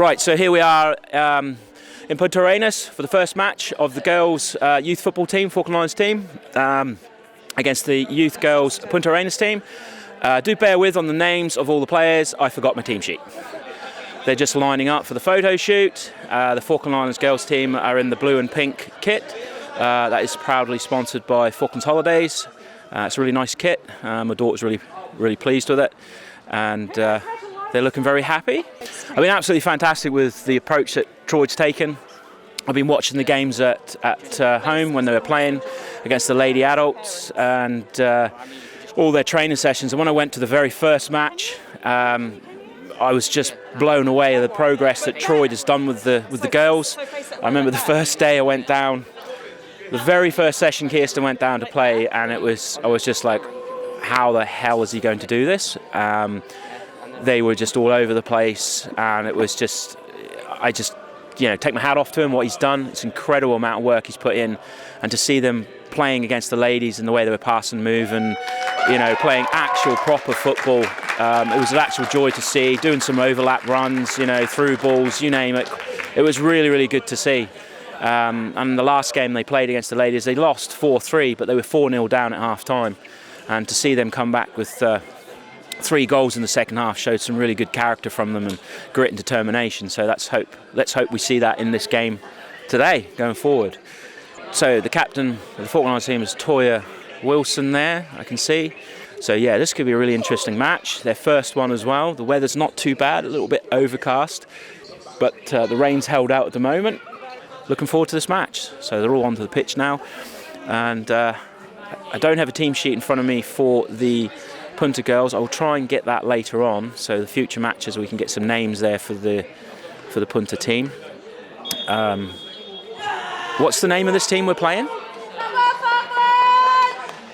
Right, so here we are in Punta Arenas for the first match of the girls' youth football team, Falklands team, against the youth girls Punta Arenas team. Do bear with on the names of all the players. I forgot my team sheet. They're just lining up for the photo shoot. The Falklands girls team are in the blue and pink kit. That is proudly sponsored by Falklands Holidays. It's a really nice kit. My daughter's really pleased with it, and they're looking very happy. I've been absolutely fantastic with the approach that Troy's taken. I've been watching the games at home when they were playing against the lady adults, and all their training sessions. And when I went to the very first match, I was just blown away at the progress that Troy has done with the girls. I remember the first day I went down, the very first session Kirsten went down to play, and I was just like, how the hell is he going to do this? They were just all over the place, and it was just, I just, take my hat off to him, what he's done. It's an incredible amount of work he's put in, and to see them playing against the ladies and the way they were pass and move and, playing actual proper football. It was an actual joy to see, doing some overlap runs, through balls, you name it. It was really, really good to see. And the last game they played against the ladies, they lost 4-3, but they were 4-0 down at half-time. And to see them come back with 3 goals in the second half showed some really good character from them and grit and determination. So let's hope we see that in this game today, going forward. So the captain of the Falklands team is Toya Wilson there, I can see. So yeah, this could be a really interesting match. Their first one as well. The weather's not too bad, a little bit overcast, but the rain's held out at the moment. Looking forward to this match. So they're all onto the pitch now, and I don't have a team sheet in front of me for the Punta girls. I'll try and get that later on, so the future matches we can get some names there for the Punta team. What's the name of this team we're playing?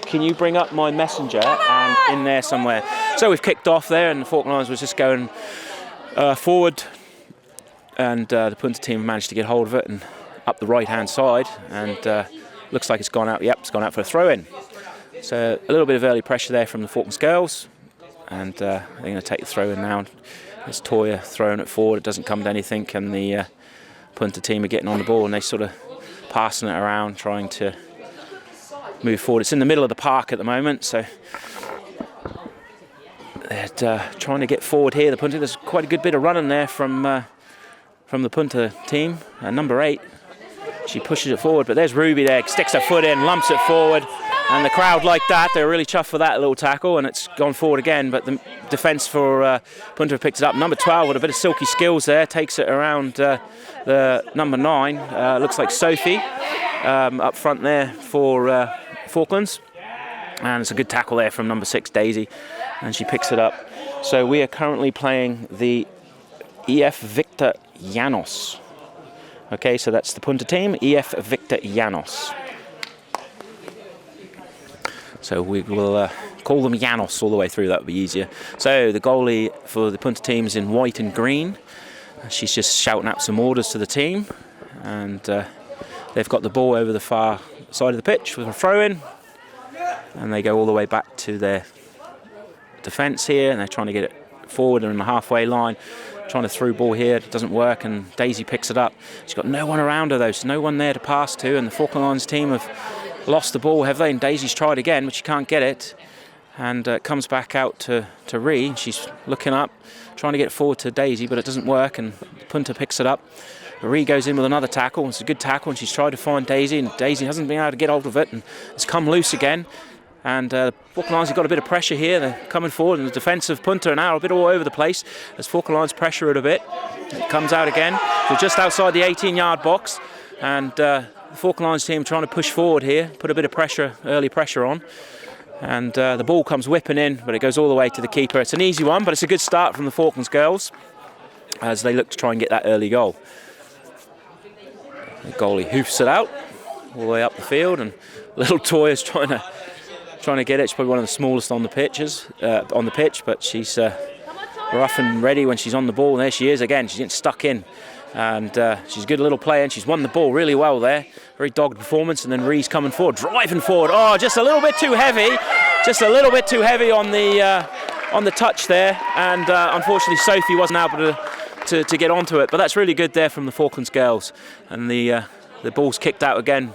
Can you bring up my messenger and in there somewhere? So we've kicked off there, and the Falklands was just going forward, and the Punta team managed to get hold of it and up the right-hand side, and looks like it's gone out. Yep, it's gone out for a throw-in. So a little bit of early pressure there from the Falklands girls, and they're going to take the throw-in now. There's Toya throwing it forward. It doesn't come to anything, and the Punta team are getting on the ball, and they sort of passing it around, trying to move forward. It's in the middle of the park at the moment, so they're trying to get forward here. The Punta, there's quite a good bit of running there from the Punta team. Number 8, she pushes it forward, but there's Ruby there, sticks her foot in, lumps it forward, and the crowd like that. They're really chuffed for that little tackle, and it's gone forward again, but the defence for Punta have picked it up. Number 12 with a bit of silky skills there, takes it around the number 9. Looks like Sophie up front there for Falklands, and it's a good tackle there from number 6, Daisy, and she picks it up. So we are currently playing the E.F Victor Llanos. Okay, so that's the Punta team, E.F Victor Llanos. So we will call them Llanos all the way through, that would be easier. So the goalie for the Punta team is in white and green. She's just shouting out some orders to the team, and they've got the ball over the far side of the pitch with a throw-in, and they go all the way back to their defence here, and they're trying to get it forward and in the halfway line. Trying to through ball here, it doesn't work, and Daisy picks it up. She's got no one around her though, so no one there to pass to, and the Falklands team have lost the ball, have they? And Daisy's tried again, but she can't get it, and it comes back out to Ree. She's looking up, trying to get it forward to Daisy, but it doesn't work, and Punta picks it up. Ree goes in with another tackle. It's a good tackle, and she's tried to find Daisy, and Daisy hasn't been able to get hold of it, and it's come loose again. And Falklands have got a bit of pressure here. They're coming forward, and the defensive Punta are now a bit all over the place as Falklands pressure it a bit. It comes out again. We're just outside the 18-yard box, and the Falklands team trying to push forward here, put a bit of pressure, early pressure on. And the ball comes whipping in, but it goes all the way to the keeper. It's an easy one, but it's a good start from the Falklands girls as they look to try and get that early goal. The goalie hoofs it out all the way up the field, and little Toya's trying to get it. She's probably one of the smallest on the pitch, but she's rough and ready when she's on the ball. And there she is again. She's getting stuck in, and she's a good little player, and she's won the ball really well there. Very dogged performance, and then Ree's coming forward, driving forward. Oh, just a little bit too heavy, on the touch there, and unfortunately Sophie wasn't able to to get onto it, but that's really good there from the Falklands girls. And the ball's kicked out again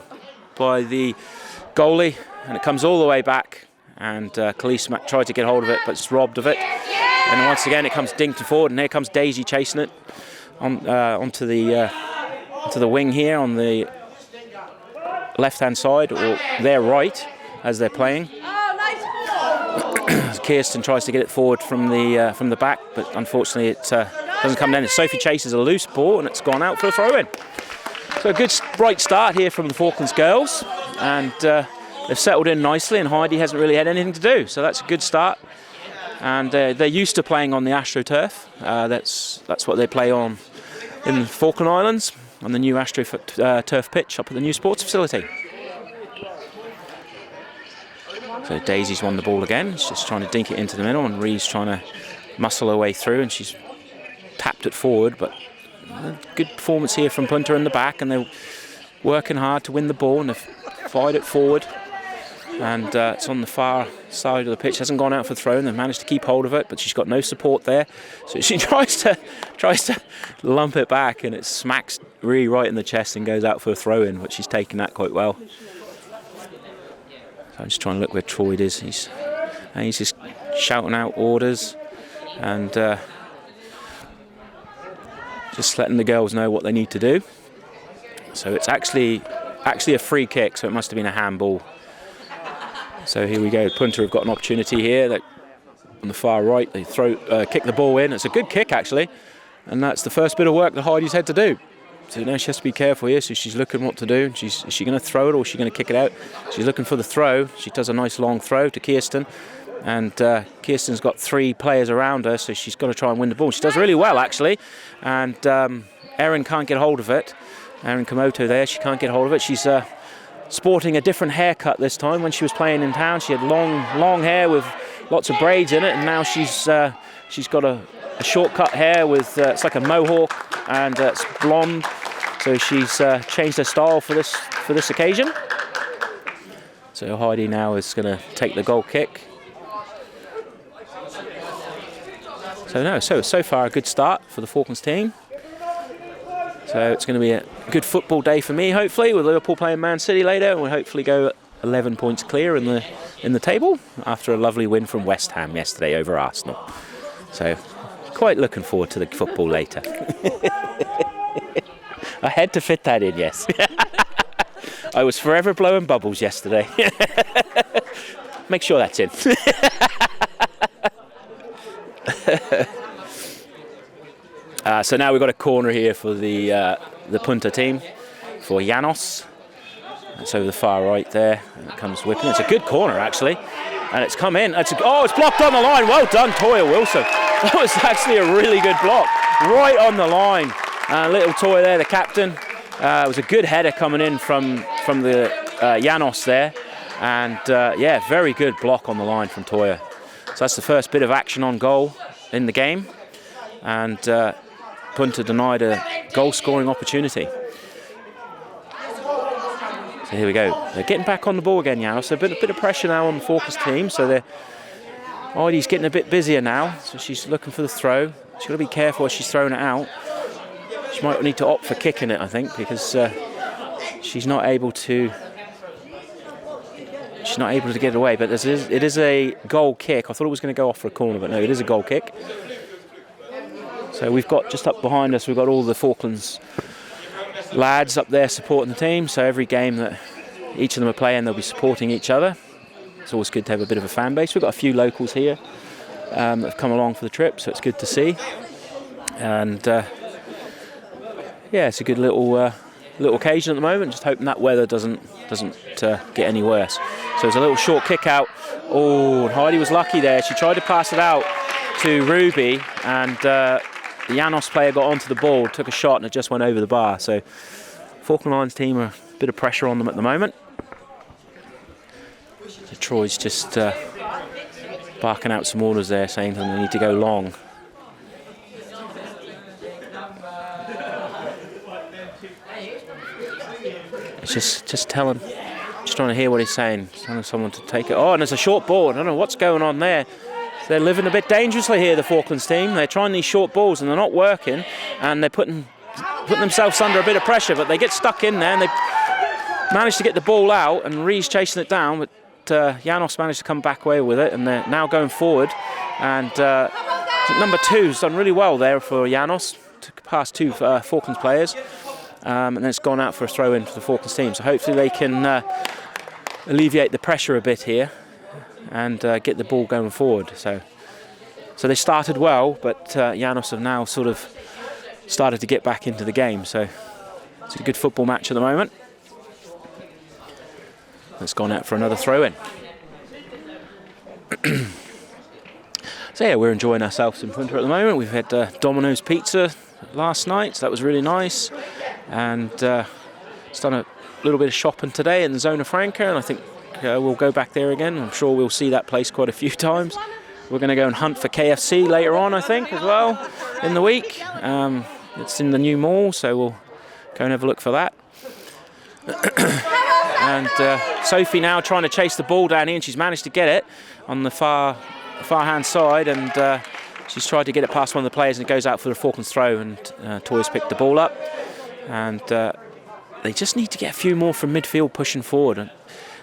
by the goalie, and it comes all the way back. And Khalees tried to get hold of it, but it's robbed of it. And once again, it comes dinked forward, and here comes Daisy chasing it onto the wing here on the left-hand side, or their right, as they're playing. Kirsten tries to get it forward from the back, but unfortunately it doesn't come down. Sophie chases a loose ball, and it's gone out for a throw-in. So a good bright start here from the Falklands girls, and they've settled in nicely, and Heidi hasn't really had anything to do, so that's a good start. And they're used to playing on the AstroTurf. That's what they play on in the Falkland Islands, on the new AstroTurf pitch up at the new sports facility. So Daisy's won the ball again. She's just trying to dink it into the middle, and Ree's trying to muscle her way through, and she's tapped it forward. But good performance here from Punta in the back, and they're working hard to win the ball, and they've fired it forward. And it's on the far side of the pitch. Hasn't gone out for throw, and they've managed to keep hold of it, but she's got no support there. So she tries to lump it back, and it smacks Ree right in the chest and goes out for a throw-in, but she's taken that quite well. So I'm just trying to look where Troy is. He's just shouting out orders and just letting the girls know what they need to do. So it's actually a free kick, so it must have been a handball. So here we go. Punta have got an opportunity here. On the far right, they kick the ball in. It's a good kick actually, and that's the first bit of work that Heidi's had to do. So now she has to be careful here. So she's looking what to do. Is she going to throw it, or is she going to kick it out? She's looking for the throw. She does a nice long throw to Kirsten, and Kirsten's got 3 players around her, so she's got to try and win the ball. She does really well actually, and Erin can't get hold of it. Erin Komoto there, she can't get hold of it. She's sporting a different haircut this time. When she was playing in town, she had long hair with lots of braids in it, and now she's got a short cut hair with it's like a mohawk, and it's blonde. So she's changed her style for this occasion. So Heidi now is going to take the goal kick. So far a good start for the Falklands team. So it's going to be a good football day for me, hopefully, with Liverpool playing Man City later, and we'll hopefully go 11 points clear in the table after a lovely win from West Ham yesterday over Arsenal. So quite looking forward to the football later. I had to fit that in, yes. I was forever blowing bubbles yesterday. Make sure that's in. So now we've got a corner here for the Punta team, for Llanos. It's over the far right there, and it comes whipping. It's a good corner actually, and it's come in. It's blocked on the line. Well done, Toya Wilson. That was actually a really good block, right on the line. Little Toya there, the captain. It was a good header coming in from the Llanos there, and yeah, very good block on the line from Toya. So that's the first bit of action on goal in the game, and Punta denied a goal-scoring opportunity. So here we go. They're getting back on the ball again, Llanos. So a bit of pressure now on the Falklands team. So Heidi's getting a bit busier now. So she's looking for the throw. She's got to be careful as she's throwing it out. She might need to opt for kicking it, I think, because she's not able to. She's not able to get it away. But it is a goal kick. I thought it was going to go off for a corner, but no, it is a goal kick. So we've got, just up behind us, we've got all the Falklands lads up there supporting the team. So every game that each of them are playing, they'll be supporting each other. It's always good to have a bit of a fan base. We've got a few locals here that have come along for the trip, so it's good to see. And yeah, it's a good little occasion at the moment. Just hoping that weather doesn't get any worse. So there's a little short kick out. Oh, Heidi was lucky there. She tried to pass it out to Ruby, and the Llanos player got onto the ball, took a shot, and it just went over the bar. So Falkland Islands team are a bit of pressure on them at the moment. So Troy's just barking out some orders there, saying that they need to go long. It's just trying to hear what he's saying. Telling someone to take it. Oh, and there's a short ball. I don't know what's going on there. they're living a bit dangerously here, the Falklands team. They're trying these short balls and they're not working, and they're putting themselves under a bit of pressure, but they get stuck in there and they manage to get the ball out, and Ree's chasing it down, but Llanos managed to come back away with it, and they're now going forward. And number 2's done really well there for Llanos, to pass 2 Falklands players, and then it's gone out for a throw-in for the Falklands team. So hopefully they can alleviate the pressure a bit here and get the ball going forward. So they started well, but Llanos have now sort of started to get back into the game. So it's a good football match at the moment. It's gone out for another throw-in. So yeah, we're enjoying ourselves in Punta at the moment. We've had Domino's pizza last night, so that was really nice. And it's done a little bit of shopping today in the Zona Franca, and I think we'll go back there again. I'm sure we'll see that place quite a few times. We're going to go and hunt for KFC later on, I think, as well, in the week. It's in the new mall, so we'll go and have a look for that. And Sophie now trying to chase the ball down here, and she's managed to get it on the far hand side, and she's tried to get it past one of the players, and it goes out for the Falklands throw, and Toya's picked the ball up. And they just need to get a few more from midfield pushing forward, and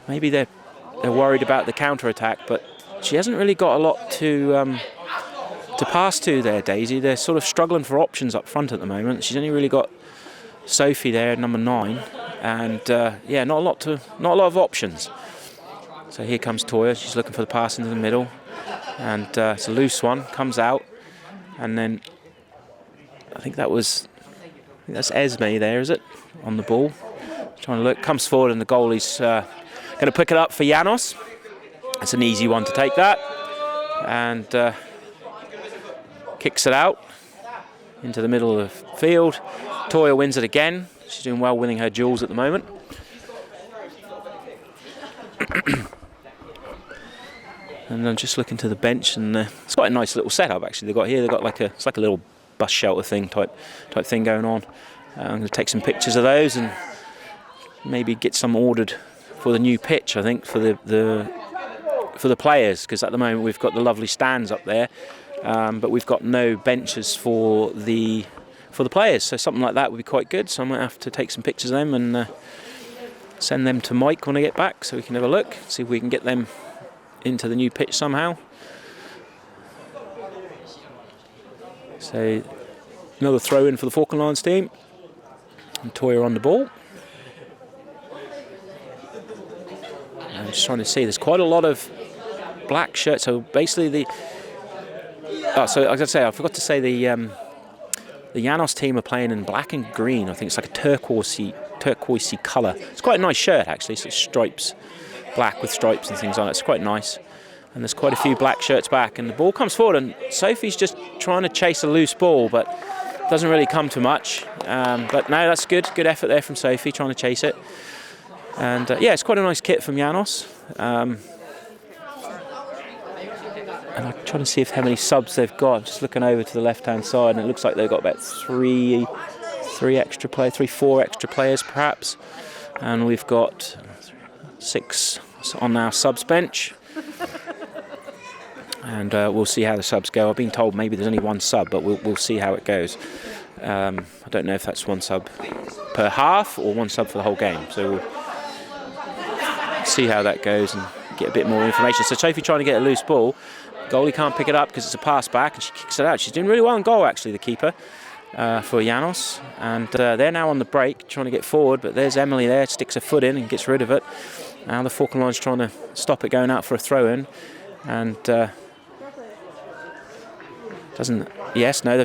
maybe they're worried about the counter-attack, but she hasn't really got a lot to pass to there, Daisy. They're sort of struggling for options up front at the moment. She's only really got Sophie there, number 9, and yeah, not a lot of options. So here comes Toya. She's looking for the pass into the middle, and it's a loose one, comes out, and then I think that's Esme there, is it, on the ball, trying to look, comes forward, and the goalie's going to pick it up for Llanos. It's an easy one to take that, and kicks it out into the middle of the field. Toya wins it again. She's doing well winning her duels at the moment. And I'm just looking to the bench, and it's quite a nice little setup actually they've got here. They've got it's like a little bus shelter thing type thing going on. I'm going to take some pictures of those and maybe get some ordered for the new pitch, I think, for the players, because at the moment we've got the lovely stands up there, but we've got no benches for the players, so something like that would be quite good. So I might have to take some pictures of them and send them to Mike when I get back, so we can have a look, see if we can get them into the new pitch somehow. So another throw in for the Falklands team, and Toya on the ball. I'm just trying to see, there's quite a lot of black shirts, so basically so as I say, I forgot to say the Llanos team are playing in black and green. I think it's like a turquoisey colour. It's quite a nice shirt actually, so it's stripes, black with stripes and things on it. It's quite nice. And there's quite a few black shirts back, and the ball comes forward, and Sophie's just trying to chase a loose ball, but doesn't really come to much. But no, that's good effort there from Sophie, trying to chase it. And yeah, it's quite a nice kit from Llanos. And I'm trying to see how many subs they've got. I'm just looking over to the left-hand side, and it looks like they've got about 4 extra players perhaps. And we've got 6 on our subs bench. And we'll see how the subs go. I've been told maybe there's only 1 sub, but we'll see how it goes. I don't know if that's 1 sub per half or 1 sub for the whole game. So we'll see how that goes and get a bit more information. So Sophie trying to get a loose ball. Goalie can't pick it up because it's a pass back, and she kicks it out. She's doing really well in goal actually, the keeper, for Llanos. And they're now on the break trying to get forward, but there's Emily there, sticks her foot in and gets rid of it. Now the Falklands trying to stop it going out for a throw-in, and they've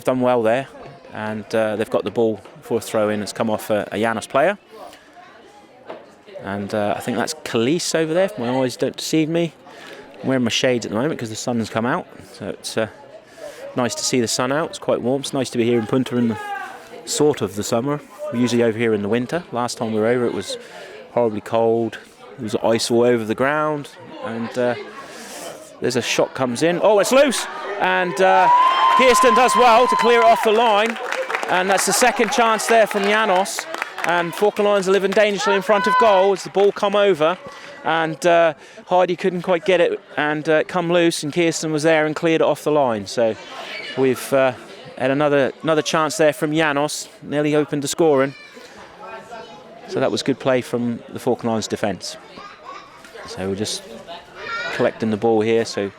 done well there, and they've got the ball for a throw-in. It's come off a Llanos player, and I think that's Khalees over there, if my eyes don't deceive me. I'm wearing my shades at the moment because the sun's come out, so it's nice to see the sun out. It's quite warm. It's nice to be here in Punta in the sort of the summer. We're usually over here in the winter. Last time we were over, it was horribly cold. There was ice all over the ground, and there's a shot comes in. Oh, it's loose, and Kirsten does well to clear it off the line, and that's the second chance there from Llanos. And Falklands are living dangerously in front of goal as the ball come over, and Heidi couldn't quite get it and come loose, and Kirsten was there and cleared it off the line. So we've had another chance there from Llanos, nearly opened to scoring. So that was good play from the Falklands defence. So we're just collecting the ball here. So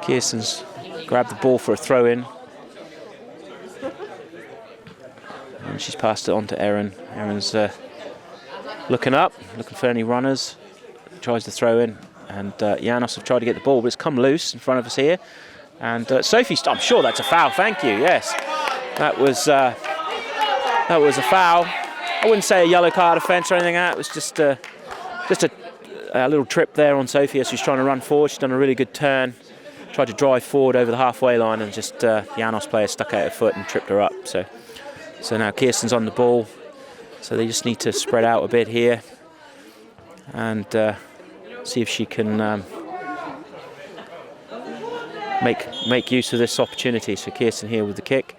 Kirsten's grabbed the ball for a throw-in. And she's passed it on to Erin. Erin's looking up, looking for any runners. Tries to throw in, and Llanos have tried to get the ball, but it's come loose in front of us here. And Sophie, I'm sure that's a foul. Thank you. Yes, that was a foul. I wouldn't say a yellow card offence or anything like that. It was just a little trip there on Sophie as she's trying to run forward. She's done a really good turn. Tried to drive forward over the halfway line, and just Llanos player stuck out her foot and tripped her up. So now Kirsten's on the ball. So they just need to spread out a bit here and see if she can make use of this opportunity. So Kirsten here with the kick,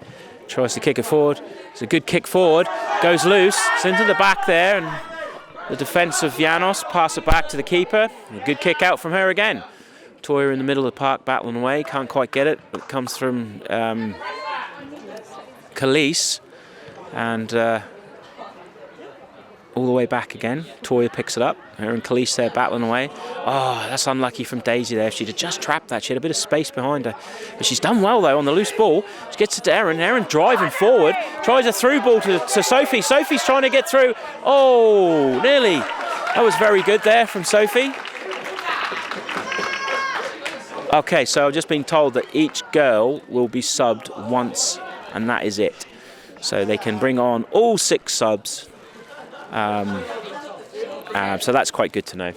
tries to kick it forward. It's a good kick forward, goes loose, it's into the back there, and the defence of Llanos pass it back to the keeper. A good kick out from her again. Toya in the middle of the park battling away, can't quite get it, but it comes from Khalees, and all the way back again. Toya picks it up. Her and Khalees there battling away. Oh, that's unlucky from Daisy there. If she'd have just trapped that, she had a bit of space behind her. But she's done well though on the loose ball. She gets it to Erin. Erin driving forward. Tries a through ball to Sophie. Sophie's trying to get through. Oh, nearly. That was very good there from Sophie. Okay, so I've just been told that each girl will be subbed once, and that is it. So they can bring on all 6 subs. So that's quite good to know.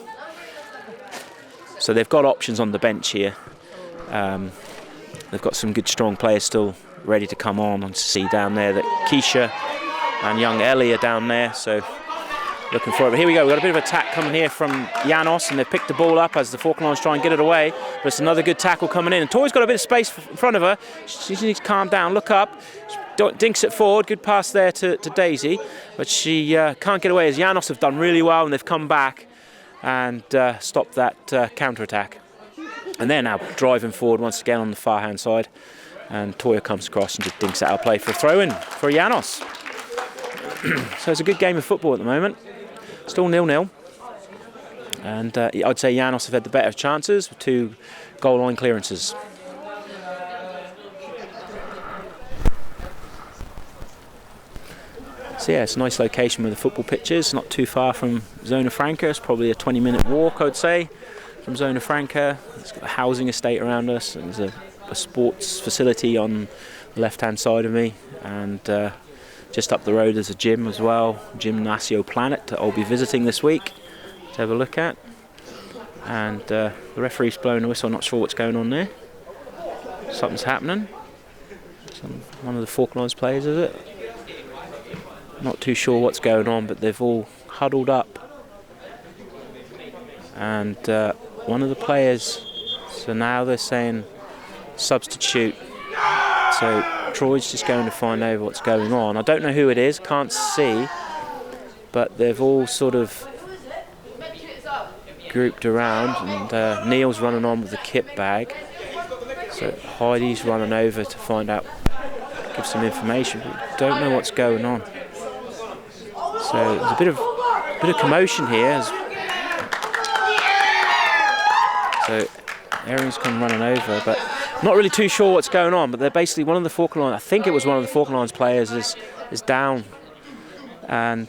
So they've got options on the bench here. They've got some good strong players still ready to come on. And see down there that Keisha and young Ellie are down there. So looking for it. But here we go. We've got a bit of attack coming here from Llanos, and they've picked the ball up as the Falklands try and get it away. But it's another good tackle coming in. And Toya's got a bit of space in front of her. She needs to calm down, look up. Dinks it forward, good pass there to Daisy, but she can't get away as Llanos have done really well, and they've come back and stopped that counter-attack. And they're now driving forward once again on the far hand side, and Toya comes across and just dinks it out of play for a throw-in for Llanos. So it's a good game of football at the moment, still 0-0, and I'd say Llanos have had the better chances with 2 goal line clearances. So yeah, it's a nice location with the football pitches, not too far from Zona Franca. It's probably a 20-minute walk, I would say, from Zona Franca. It's got a housing estate around us, and there's a sports facility on the left-hand side of me, and just up the road there's a gym as well, Gymnasio Planet, that I'll be visiting this week to have a look at. And the referee's blowing a whistle, I'm not sure what's going on there. Something's happening. One of the Falklands players, is it? Not too sure what's going on, but they've all huddled up, and one of the players, so now they're saying substitute, so Troy's just going to find out what's going on. I don't know who it is, can't see, but they've all sort of grouped around, and Neil's running on with the kit bag, so Heidi's running over to find out, give some information, but we don't know what's going on. So there's a bit of commotion here. So Erin's come running over, but I'm not really too sure what's going on. But they're basically one of the Falklands. I think it was one of the Falklands players is down, and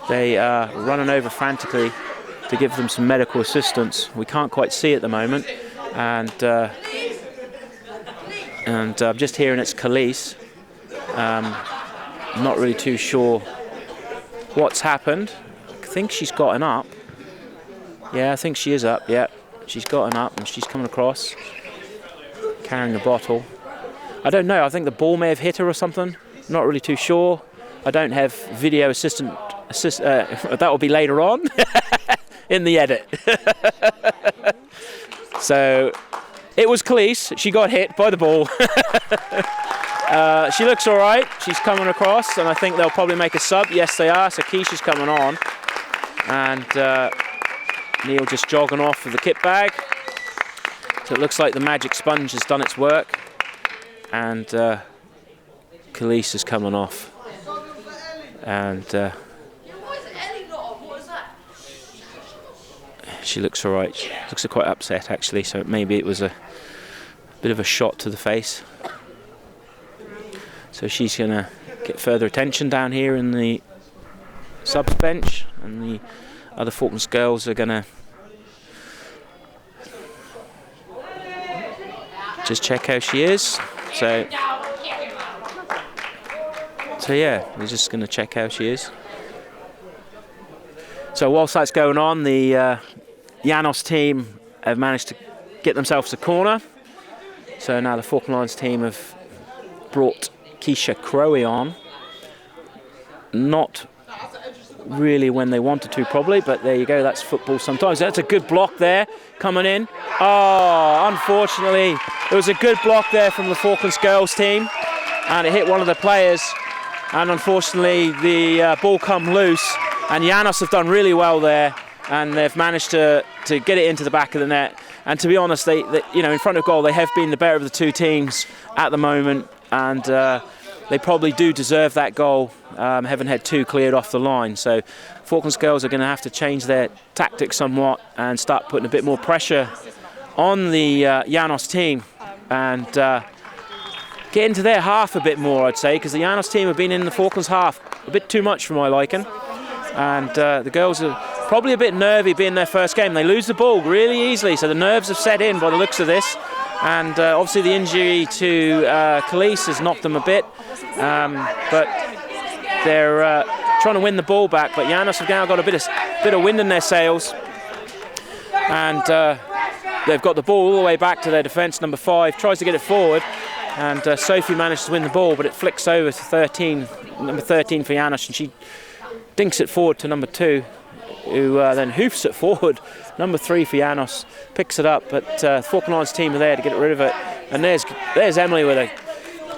they are running over frantically to give them some medical assistance. We can't quite see at the moment, and I'm just hearing it's Khalees. I'm not really too sure what's happened. I think she's gotten up. Yeah, I think she is up. Yeah, she's gotten up and she's coming across carrying a bottle. I don't know. I think the ball may have hit her or something. Not really too sure. I don't have video assist. That will be later on in the edit. So it was Khalees. She got hit by the ball. She looks all right. She's coming across, and I think they'll probably make a sub. Yes, they are. So Keisha's coming on. and Neil just jogging off with the kit bag. So it looks like the magic sponge has done its work, and Khalees is coming off, and she looks alright. She looks quite upset actually, so maybe it was a bit of a shot to the face. So she's going to get further attention down here in the subs bench, and the other Falklands girls are going to just check how she is. So yeah, we're just going to check how she is. So whilst that's going on, the Llanos team have managed to get themselves a corner. So now the Falklands team have brought Keisha Crowe on. Not really when they wanted to probably, but there you go, that's football sometimes. That's a good block there coming in. Oh, unfortunately, it was a good block there from the Falklands girls team, and it hit one of the players, and unfortunately the ball come loose, and Llanos have done really well there, and they've managed to get it into the back of the net. And to be honest, they in front of goal, they have been the better of the two teams at the moment, and they probably do deserve that goal, having had two cleared off the line. So Falklands girls are going to have to change their tactics somewhat and start putting a bit more pressure on the Llanos team, and get into their half a bit more, I'd say, because the Llanos team have been in the Falklands half a bit too much for my liking. And the girls are probably a bit nervy being their first game. They lose the ball really easily, so the nerves have set in by the looks of this. And obviously the injury to Khalees has knocked them a bit, but they're trying to win the ball back. But Llanos have now got a bit of wind in their sails, and they've got the ball all the way back to their defence. Number 5 tries to get it forward, and Sophie manages to win the ball, but it flicks over to number 13 for Llanos, and she dinks it forward to number 2, who then hoofs it forward. Number 3 for Llanos picks it up, but Falklands team are there to get rid of it. And there's Emily with a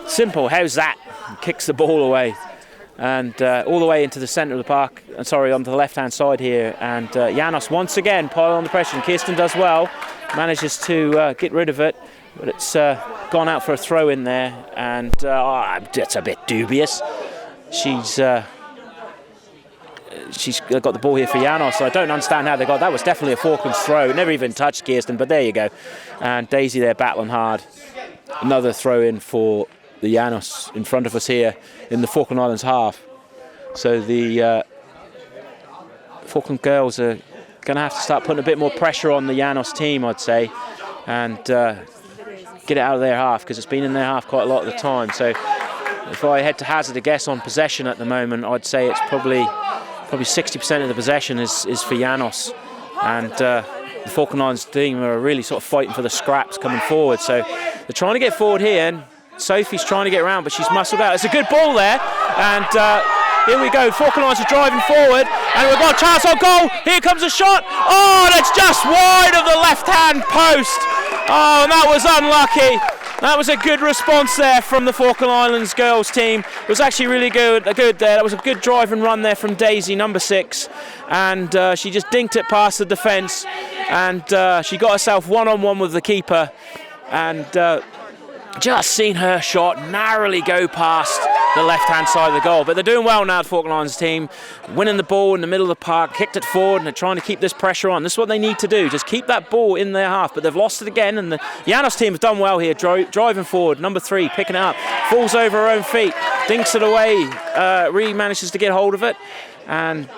simple "how's that?" and kicks the ball away, and all the way into the centre of the park. Sorry, onto the left-hand side here. And Llanos once again pile on the pressure. And Kirsten does well, manages to get rid of it, but it's gone out for a throw in there, and it's a bit dubious. She's got the ball here for Llanos, so I don't understand how they got that. Was definitely a Falklands throw. It never even touched Kirsten, but there you go. And Daisy there battling hard. Another throw in for the Llanos in front of us here in the Falkland Islands half. So the Falkland girls are going to have to start putting a bit more pressure on the Llanos team, I'd say, and get it out of their half, because it's been in their half quite a lot of the time. So if I had to hazard a guess on possession at the moment, I'd say it's probably 60% of the possession is for Llanos, and the Falkland Islands team are really sort of fighting for the scraps coming forward. So they're trying to get forward here, and Sophie's trying to get around, but she's muscled out. It's a good ball there, and here we go. Falkland Islands are driving forward, and we've got a chance on goal. Here comes a shot. Oh, that's just wide of the left-hand post. Oh, and that was unlucky. That was a good response there from the Falkland Islands girls team. It was actually really good there. That was a good drive and run there from Daisy, number 6, and she just dinked it past the defence, and she got herself one-on-one with the keeper, and just seen her shot narrowly go past the left-hand side of the goal. But they're doing well now, the Falkland Islands team, winning the ball in the middle of the park, kicked it forward, and they're trying to keep this pressure on. This is what they need to do, just keep that ball in their half. But they've lost it again, and the Llanos team have done well here, driving forward. Number 3 picking it up, falls over her own feet, dinks it away, really manages to get hold of it, and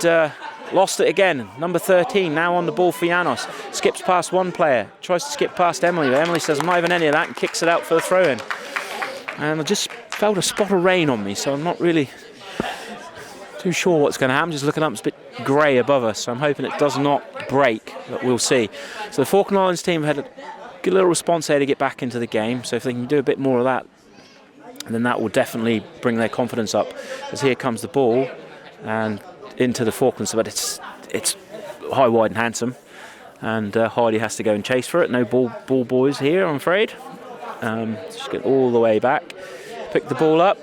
lost it again. Number 13 now on the ball for Llanos, skips past one player, tries to skip past Emily, but Emily says I'm not having any of that and kicks it out for the throw-in. And I just felt a spot of rain on me, so I'm not really too sure what's going to happen. Just looking up, it's a bit grey above us, so I'm hoping it does not break, but we'll see. So the Falkland Islands team had a good little response there to get back into the game, so if they can do a bit more of that, then that will definitely bring their confidence up. As here comes the ball and into the Falklands, but it's high, wide and handsome, and Heidi has to go and chase for it. No ball boys here, I'm afraid. Just get all the way back, pick the ball up.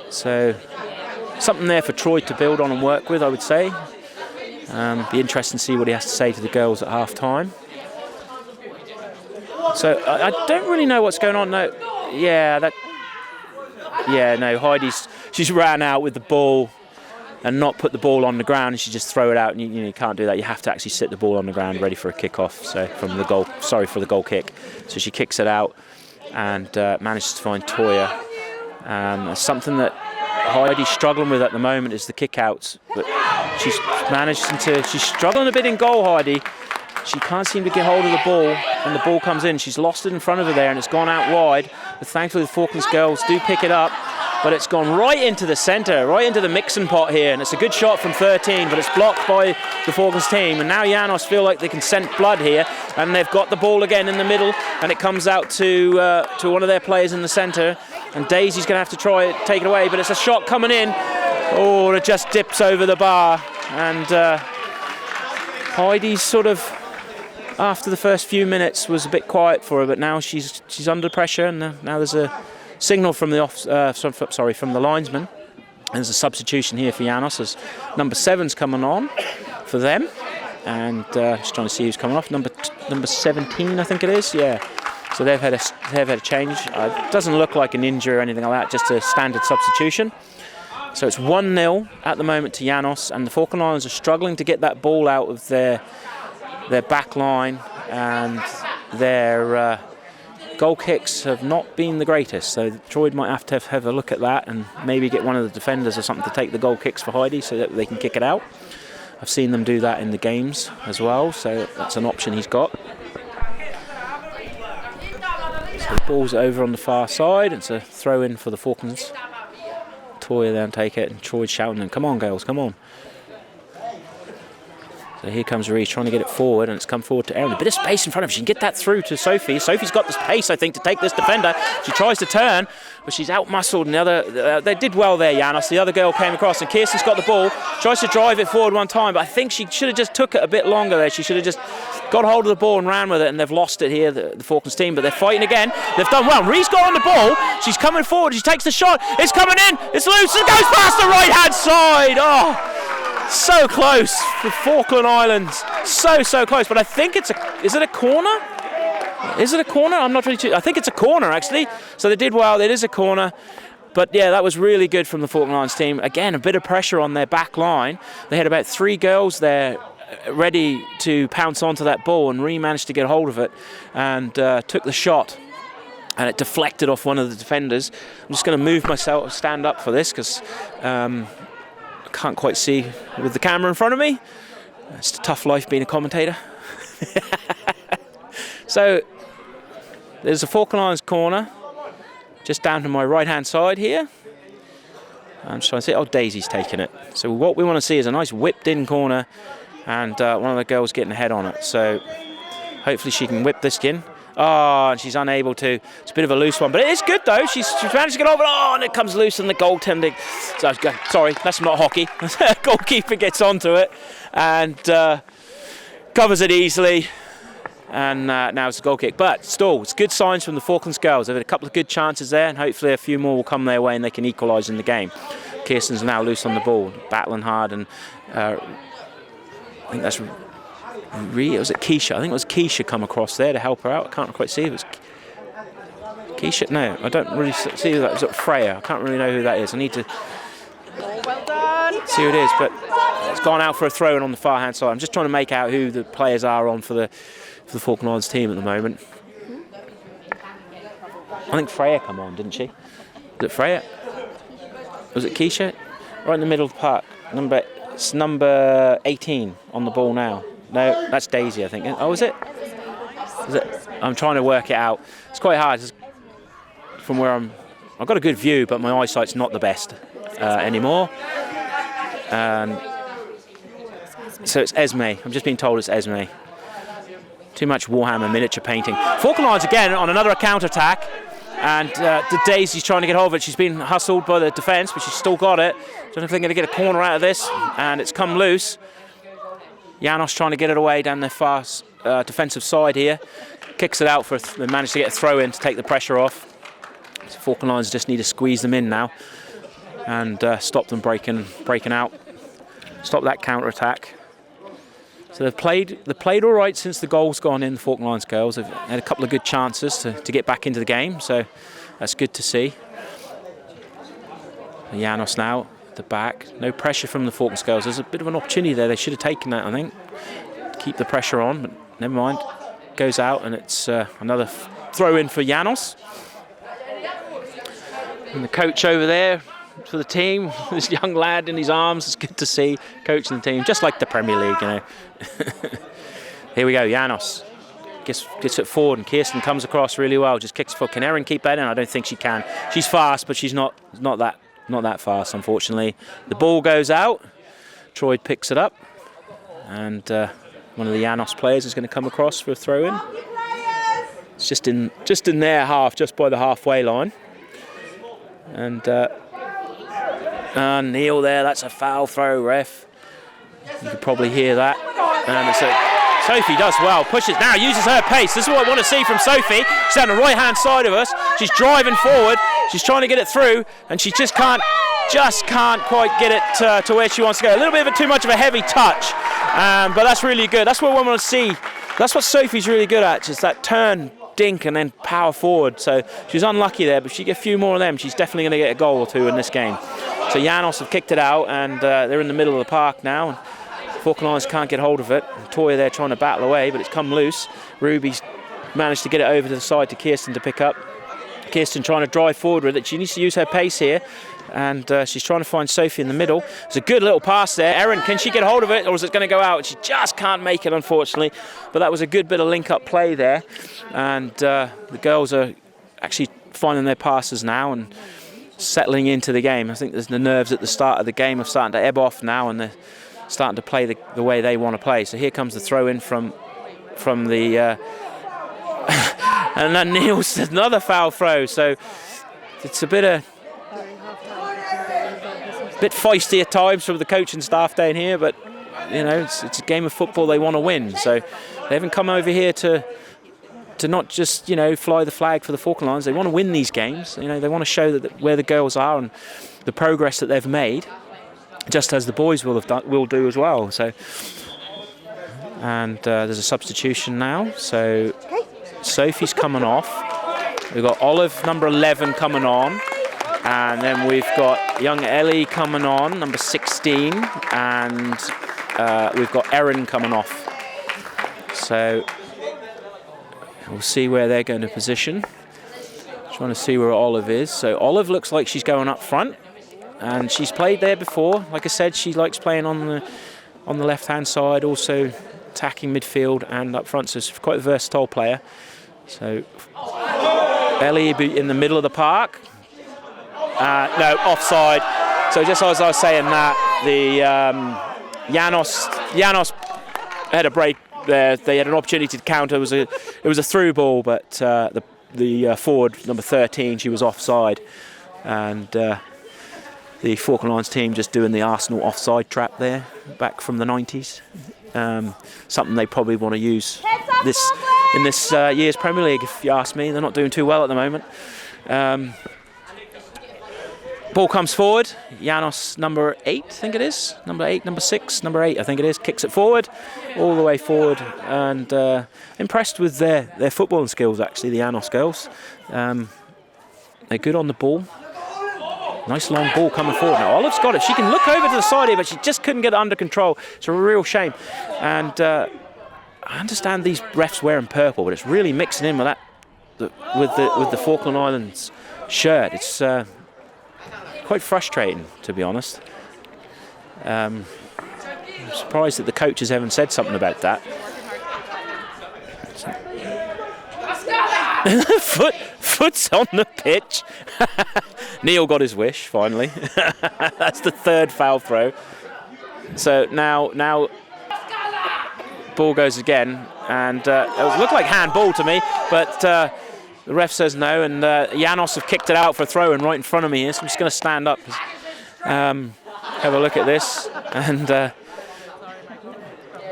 So something there for Troy to build on and work with, I would say. Be interesting to see what he has to say to the girls at half-time. So I don't really know what's going on. No, she's ran out with the ball and not put the ball on the ground, and she just throw it out, and you can't do that. You have to actually sit the ball on the ground ready for a kick-off. So for the goal kick. So she kicks it out and manages to find Toya. Something that Heidi's struggling with at the moment is the kick-outs, but she's struggling a bit in goal, Heidi. She can't seem to get hold of the ball, and the ball comes in. She's lost it in front of her there, and it's gone out wide. But thankfully, the Falklands girls do pick it up, but it's gone right into the centre, right into the mixing pot here, and it's a good shot from 13, but it's blocked by the Falklands team. And now Llanos feel like they can scent blood here, and they've got the ball again in the middle, and it comes out to one of their players in the centre, and Daisy's going to have to try it, take it away, but it's a shot coming in. Oh, it just dips over the bar, and Heidi's sort of, after the first few minutes, was a bit quiet for her, but now she's under pressure, and now there's a signal from the from the linesman. And there's a substitution here for Llanos as number 7's coming on for them, and just trying to see who's coming off. Number 17, I think it is. Yeah. So they've had a change. It doesn't look like an injury or anything like that. Just a standard substitution. So it's 1-0 at the moment to Llanos, and the Falkland Islands are struggling to get that ball out of their back line, and their goal kicks have not been the greatest. So Troy might have to have a look at that and maybe get one of the defenders or something to take the goal kicks for Heidi so that they can kick it out. I've seen them do that in the games as well, so that's an option he's got. So the ball's over on the far side. It's a throw in for the Falklands. Toya then take it, and Troy's shouting, and come on girls, come on. So here comes Reece trying to get it forward, and it's come forward to Erin. A bit of space in front of her. She can get that through to Sophie. Sophie's got the pace, I think, to take this defender. She tries to turn, but she's out-muscled. They did well there, Llanos. The other girl came across, and Kirsten's got the ball. Tries to drive it forward one time, but I think she should have just took it a bit longer there. She should have just got hold of the ball and ran with it, and they've lost it here, the Falklands team, but they're fighting again. They've done well. Reece got on the ball. She's coming forward. She takes the shot. It's coming in. It's loose. It goes past the right-hand side. Oh, so close for Falkland Islands. So close. But I think is it a corner? Is it a corner? I'm not really sure. I think it's a corner, actually. So they did well. It is a corner. But yeah, that was really good from the Falkland Islands team. Again, a bit of pressure on their back line. They had about 3 girls there ready to pounce onto that ball, and Ree managed to get hold of it and took the shot, and it deflected off one of the defenders. I'm just going to move myself, stand up for this, because I can't quite see with the camera in front of me. It's a tough life being a commentator. So there's a Falkland Islands corner just down to my right hand side here. I'm just trying to see. Oh, Daisy's taking it. So what we want to see is a nice whipped in corner, and one of the girls getting a head on it. So hopefully she can whip this in. Oh, and she's unable to. It's a bit of a loose one, but it is good though. She's managed to get over. Oh, and it comes loose, and the goaltender. Sorry, that's not hockey. Goalkeeper gets onto it and covers it easily. And now it's a goal kick. But still, it's good signs from the Falklands girls. They've had a couple of good chances there, and hopefully a few more will come their way and they can equalise in the game. Kirsten's now loose on the ball, battling hard, and I think that's was it Keisha? I think it was Keisha come across there to help her out. I can't quite see if it was Keisha. No, I don't really see who that is. Freya. I can't really know who that is. I need to see who it is, but it's gone out for a throw in on the far hand side. I'm just trying to make out who the players are on for the Falkland Islands team at the moment. I think Freya come on, didn't she? Was it Freya? Was it Keisha? Right in the middle of the park. It's number 18 on the ball now. No, that's Daisy, I think. Oh, is it? I'm trying to work it out. It's quite hard. From where I've got a good view, but my eyesight's not the best anymore. So it's Esme. I'm just being told it's Esme. Too much Warhammer miniature painting. Falkland Islands again on another counter-attack. And Daisy's trying to get hold of it. She's been hustled by the defence, but she's still got it. Don't know if they're going to get a corner out of this. And it's come loose. Llanos trying to get it away down their far defensive side here. Kicks it out they managed to get a throw in to take the pressure off. So Falkland Islands just need to squeeze them in now and stop them breaking out. Stop that counter-attack. So they've played all right since the goal's gone in, the Falklands girls. They've had a couple of good chances to get back into the game, so that's good to see. Llanos now at the back. No pressure from the Falklands girls. There's a bit of an opportunity there. They should have taken that, I think. Keep the pressure on, but never mind. Goes out, and it's another throw in for Llanos. And the coach over there for the team, this young lad in his arms, it's good to see coaching the team, just like the Premier League, you know. Here we go, Llanos gets it forward, and Kirsten comes across really well, just kicks for. Can Erin keep that in? I don't think she can. She's fast, but she's not that fast, unfortunately. The ball goes out. Troy picks it up, and one of the Llanos players is going to come across for a throw in. It's just in their half, just by the halfway line. And Neil there, that's a foul throw, ref. You could probably hear that. And Sophie does well, pushes now, uses her pace. This is what I want to see from Sophie. She's on the right-hand side of us. She's driving forward. She's trying to get it through, and she just can't quite get it to where she wants to go. A little bit too much of a heavy touch, but that's really good. That's what we want to see. That's what Sophie's really good at, just that turn, dink, and then power forward. So she's unlucky there, but if she gets a few more of them, she's definitely going to get a goal or two in this game. So Llanos have kicked it out, and they're in the middle of the park now. And Falklands can't get hold of it. Toya there trying to battle away, but it's come loose. Ruby's managed to get it over to the side to Kirsten to pick up. Kirsten trying to drive forward with it. She needs to use her pace here, and she's trying to find Sophie in the middle. It's a good little pass there. Erin, can she get hold of it, or is it going to go out? She just can't make it, unfortunately. But that was a good bit of link-up play there, and the girls are actually finding their passes now and settling into the game. I think there's the nerves at the start of the game are starting to ebb off now, and they're starting to play the way they want to play. So here comes the throw-in from the... and then Neil's another foul throw. So it's a bit feisty at times from the coaching staff down here, but you know, it's a game of football. They want to win, so they haven't come over here to not just, you know, fly the flag for the Falklands. They want to win these games. You know, they want to show that where the girls are and the progress that they've made, just as the boys will do as well. So, and there's a substitution now. So Sophie's coming off. We've got Olive, number 11, coming on. And then we've got young Ellie coming on, number 16. And we've got Erin coming off. So we'll see where they're going to position. Trying to see where Olive is. So Olive looks like she's going up front. And she's played there before. Like I said, she likes playing on the left-hand side, also attacking midfield and up front. So she's quite a versatile player. So Ellie in the middle of the park. No, offside. So just as I was saying that, the Llanos had a break there. They had an opportunity to counter. It was a through ball, but the forward, number 13, she was offside. And the Falklands team just doing the Arsenal offside trap there, back from the 90s. Something they probably want to use in this year's Premier League, if you ask me. They're not doing too well at the moment. Ball comes forward. Llanos, number 8, I think it is. Number 8, number 6, number 8, I think it is. Kicks it forward, all the way forward. And impressed with their footballing skills, actually, the Llanos girls. They're good on the ball. Nice long ball coming forward. Now Olive's got it. She can look over to the side here, but she just couldn't get it under control. It's a real shame. And I understand these refs wearing purple, but it's really mixing in with that with the Falkland Islands shirt. It's quite frustrating, to be honest. I'm surprised that the coaches haven't said something about that. Foot's on the pitch. Neil got his wish finally. That's the third foul throw. So now ball goes again, and it looked like handball to me, but the ref says no, and Llanos have kicked it out for a throw in right in front of me here, so I'm just going to stand up, have a look at this, and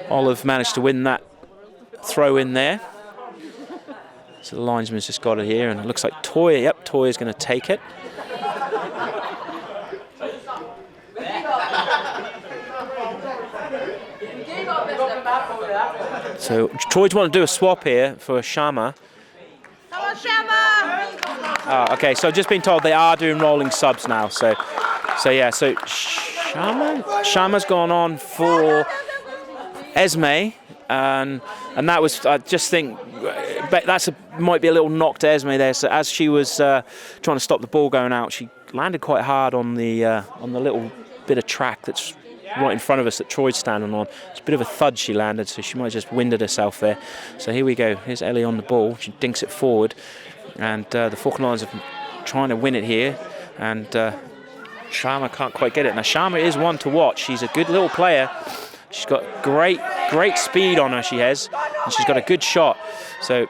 Olive managed to win that throw in there. So the linesman's just got it here, and it looks like Toya's going to take it. So Troy's want to do a swap here for Shama. Oh, okay, so I've just been told they are doing rolling subs now. So Shama's gone on for Esme, and that was, I just think might be a little knock to Esme there. So as she was trying to stop the ball going out, she landed quite hard on the little bit of track that's right in front of us that Troy's standing on. It's a bit of a thud she landed, so she might have just winded herself there. So here we go. Here's Ellie on the ball. She dinks it forward, and the Falklands are trying to win it here, and Shama can't quite get it. Now Shama is one to watch. She's a good little player. She's got great speed on her, she has, and she's got a good shot. So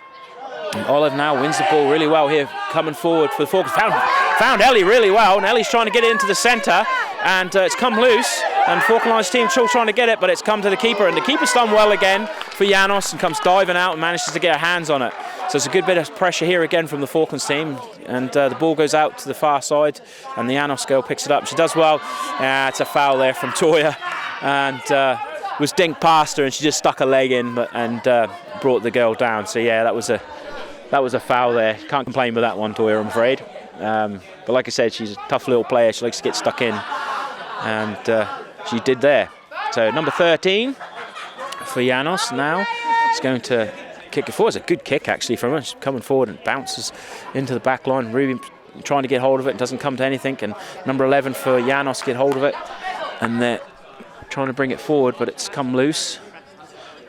Olive now wins the ball really well here, coming forward for the Falklands. Found Ellie really well, and Ellie's trying to get it into the centre, and it's come loose, and Falklands team still trying to get it, but it's come to the keeper, and the keeper's done well again for Llanos and comes diving out and manages to get her hands on it. So it's a good bit of pressure here again from the Falklands team, and the ball goes out to the far side, and the Llanos girl picks it up. She does well. It's a foul there from Toya, and was dinked past her, and she just stuck her leg in and brought the girl down. So yeah, that was a foul there. Can't complain with that one, Toya, I'm afraid. But like I said, she's a tough little player. She likes to get stuck in, and she did there. So number 13 for Llanos now is going to kick it forward. It's a good kick actually from her. She's coming forward and bounces into the back line. Ruby trying to get hold of it, doesn't come to anything, and number 11 for Llanos get hold of it, and they're trying to bring it forward, but it's come loose.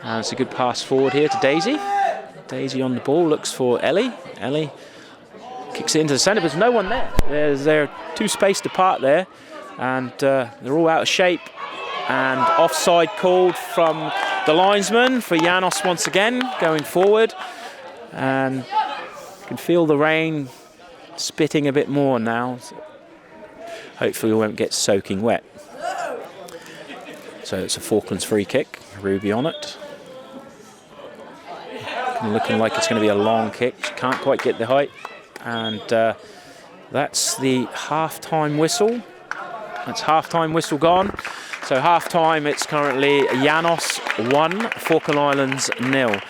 It's a good pass forward here to Daisy. Daisy on the ball, looks for Ellie. Ellie kicks it into the centre, but there's no one there. They're too spaced apart there, and they're all out of shape. And offside called from the linesman for Llanos once again, going forward. And you can feel the rain spitting a bit more now. So hopefully we won't get soaking wet. So it's a Falklands free kick, Ruby on it. Looking like it's going to be a long kick. She can't quite get the height. And that's the half-time whistle. That's half-time whistle gone. So half-time, it's currently Llanos 1, Falkland Islands 0.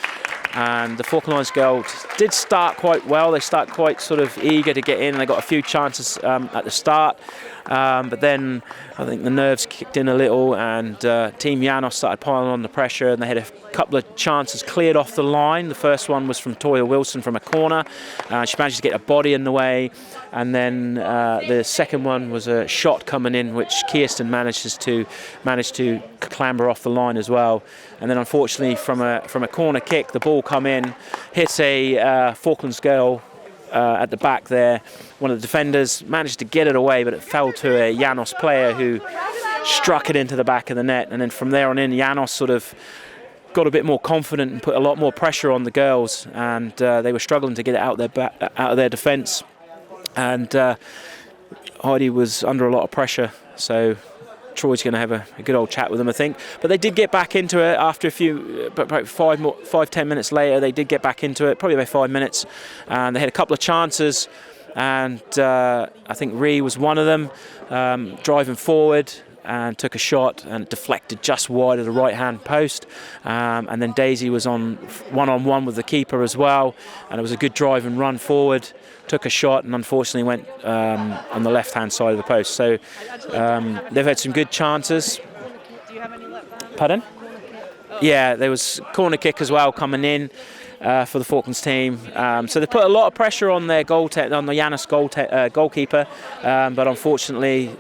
And the Falkland Islands girls did start quite well. They start quite sort of eager to get in. They got a few chances at the start. But then I think the nerves kicked in a little, and Team Llanos started piling on the pressure, and they had a couple of chances cleared off the line. The first one was from Toya Wilson from a corner. She managed to get a body in the way, and then the second one was a shot coming in, which Kirsten managed to clamber off the line as well. And then unfortunately from a corner kick, the ball come in, hit a Falklands girl at the back there. One of the defenders managed to get it away, but it fell to a Llanos player who struck it into the back of the net. And then from there on in, Llanos sort of got a bit more confident and put a lot more pressure on the girls, and they were struggling to get it out of their defence. And Heidi was under a lot of pressure, so Troy's going to have a good old chat with them, I think. But they did get back into it after a few, about 5-10 minutes later. They did get back into it, probably about 5 minutes, and they had a couple of chances. And I think Ree was one of them, driving forward and took a shot and deflected just wide of the right-hand post. And then Daisy was on one-on-one with the keeper as well, and it was a good drive and run forward. Took a shot and unfortunately went on the left-hand side of the post. So they've had some good chances. Do you have any left? Pardon? Yeah, there was corner kick as well coming in for the Falklands team. So they put a lot of pressure on their on the Llanos goalkeeper, but unfortunately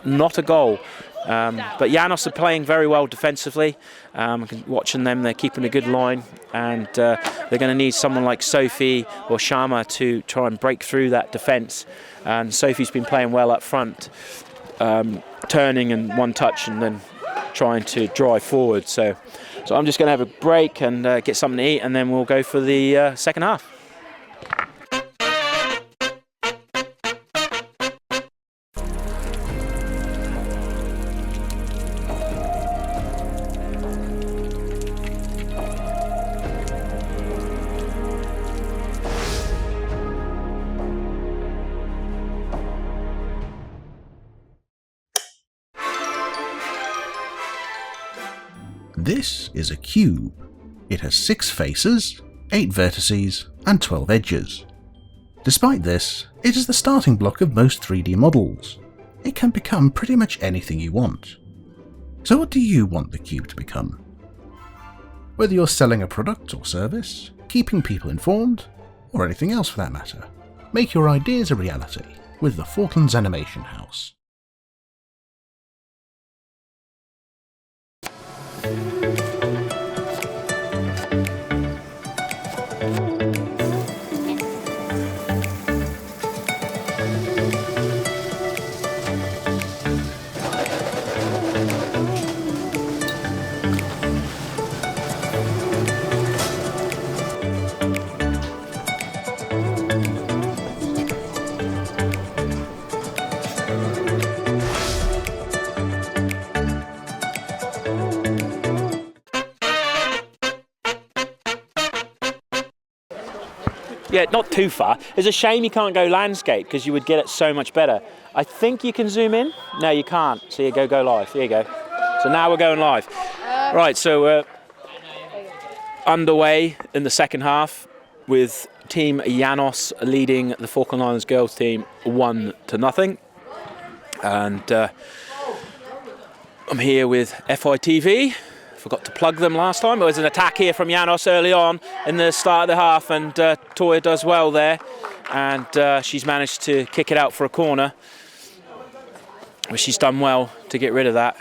not a goal. But Llanos are playing very well defensively. Watching them, they're keeping a good line, and they're going to need someone like Sophie or Shama to try and break through that defence. And Sophie's been playing well up front, turning and one touch and then trying to drive forward. So I'm just going to have a break and get something to eat, and then we'll go for the second half. This is a cube. It has 6 faces, 8 vertices, and 12 edges. Despite this, it is the starting block of most 3D models. It can become pretty much anything you want. So what do you want the cube to become? Whether you're selling a product or service, keeping people informed, or anything else for that matter, make your ideas a reality with the Falklands Animation House. Yeah, not too far. It's a shame you can't go landscape because you would get it so much better. I think you can zoom in. No, you can't. So you go live. There you go. So now we're going live. Right, so we're underway in the second half with Team Llanos leading the Falkland Islands girls team 1-0. And I'm here with FITV. Forgot to plug them last time. There was an attack here from Llanos early on in the start of the half, and Toya does well there, and she's managed to kick it out for a corner. But she's done well to get rid of that.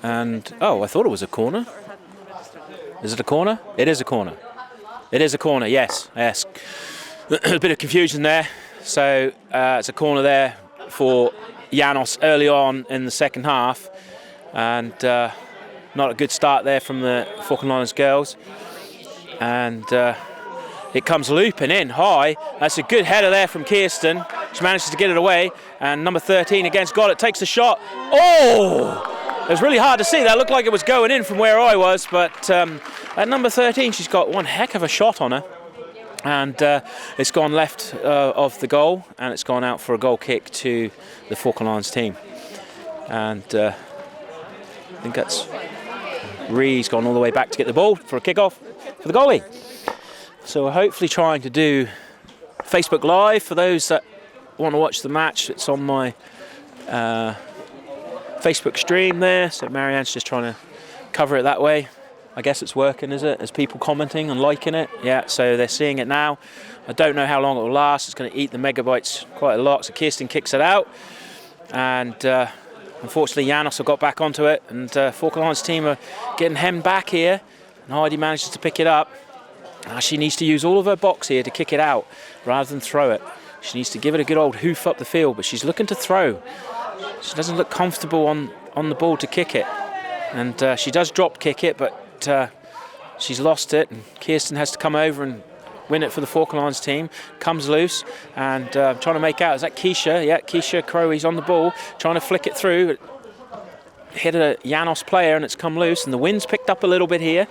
And oh, I thought it was a corner. Is it a corner? It is a corner. It is a corner. Yes. A bit of confusion there. So it's a corner there for Llanos early on in the second half. And not a good start there from the Falkland Islands girls. And it comes looping in high. That's a good header there from Kirsten. She manages to get it away. And number 13 against God, it takes the shot. Oh! It was really hard to see. That looked like it was going in from where I was. But at number 13, she's got one heck of a shot on her. And it's gone left of the goal. And it's gone out for a goal kick to the Falkland Islands team. And I think that's Ree's gone all the way back to get the ball for a kick-off for the goalie. So we're hopefully trying to do Facebook Live for those that want to watch the match. It's on my Facebook stream there. So Marianne's just trying to cover it that way. I guess it's working, is it? There's people commenting and liking it. Yeah, so they're seeing it now. I don't know how long it will last. It's going to eat the megabytes quite a lot. So Kirsten kicks it out. And unfortunately, Llanos have got back onto it, and Falkland Islands team are getting hemmed back here. And Heidi manages to pick it up. She needs to use all of her box here to kick it out rather than throw it. She needs to give it a good old hoof up the field, but she's looking to throw. She doesn't look comfortable on the ball to kick it. And she does drop kick it, but she's lost it. And Kirsten has to come over and win it for the Falkland Islands team. Comes loose and trying to make out. Is that Keisha? Yeah, Keisha Crowe's on the ball, trying to flick it through. Hit a Llanos player and it's come loose, and the wind's picked up a little bit here.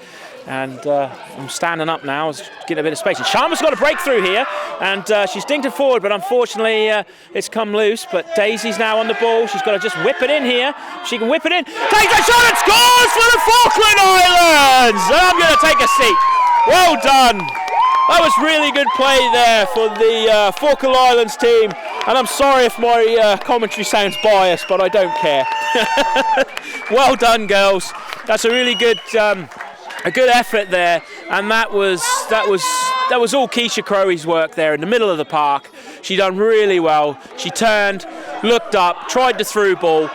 And I'm standing up now, getting a bit of space. And Sharma's got a breakthrough here, and she's dinked it forward, but unfortunately it's come loose. But Daisy's now on the ball. She's got to just whip it in here. She can whip it in. Takes a shot and scores for the Falkland Islands! And I'm going to take a seat. Well done. That was really good play there for the Falkland Islands team, and I'm sorry if my commentary sounds biased, but I don't care. Well done, girls. That's a really good effort there, and that was all Keisha Crowe's work there in the middle of the park. She done really well. She turned, looked up, tried the through ball,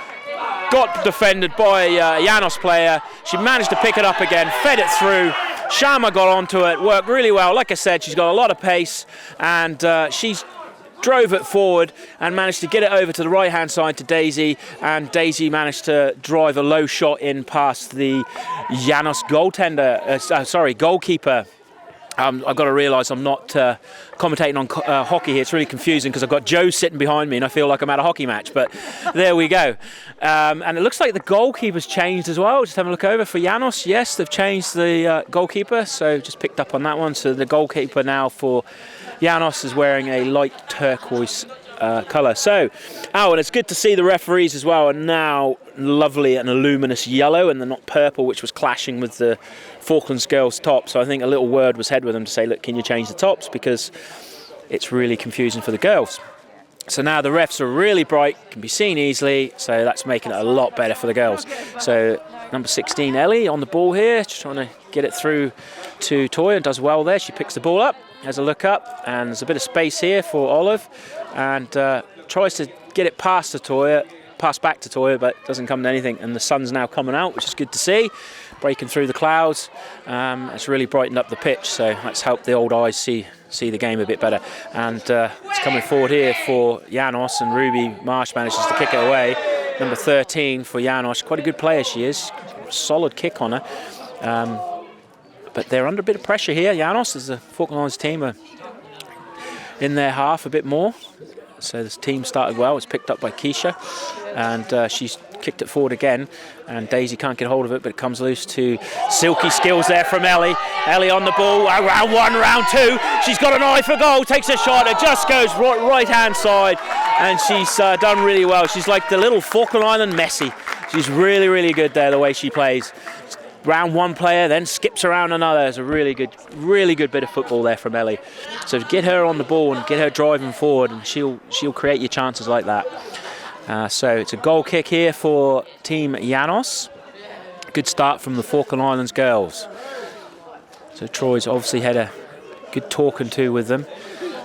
got defended by a Llanos player. She managed to pick it up again, fed it through. Sharma got onto it, worked really well. Like I said, she's got a lot of pace, and she's drove it forward and managed to get it over to the right-hand side to Daisy, and Daisy managed to drive a low shot in past the Llanos goalkeeper. I've got to realise I'm not commentating on hockey here. It's really confusing because I've got Joe sitting behind me and I feel like I'm at a hockey match, but there we go. And it looks like the goalkeeper's changed as well. Just having a look over for Llanos. Yes, they've changed the goalkeeper, so just picked up on that one. So the goalkeeper now for Llanos is wearing a light turquoise colour. So, and it's good to see the referees as well are now lovely and a luminous yellow, and they're not purple, which was clashing with the Falklands girls' top. So I think a little word was said with them to say, look, can you change the tops, because it's really confusing for the girls. So now the refs are really bright, can be seen easily, so that's making it a lot better for the girls. So number 16, Ellie, on the ball here, just trying to get it through to Toya, and does well there. She picks the ball up, has a look up, and there's a bit of space here for Olive, and tries to get it past to Toya, pass back to Toya, but doesn't come to anything. And the sun's now coming out, which is good to see, breaking through the clouds. It's really brightened up the pitch, so that's helped the old eyes see the game a bit better. And it's coming forward here for Llanos, and Ruby Marsh manages to kick it away. Number 13 for Llanos, quite a good player she is, solid kick on her. But they're under a bit of pressure here. Llanos, as the Falklands team, are in their half a bit more. So this team started well. It's picked up by Keisha, and she's kicked it forward again, and Daisy can't get hold of it, but it comes loose to silky skills there from Ellie. Ellie on the ball, round one, round two. She's got an eye for goal, takes a shot, it just goes right hand side, and she's done really well. She's like the little Falkland Island Messi. She's really, really good there, the way she plays. Round one player, then skips around another. It's a really good bit of football there from Ellie. So get her on the ball and get her driving forward, and she'll create your chances like that. So it's a goal kick here for Team Llanos. Good start from the Falkland Islands girls. So Troy's obviously had a good talking to with them,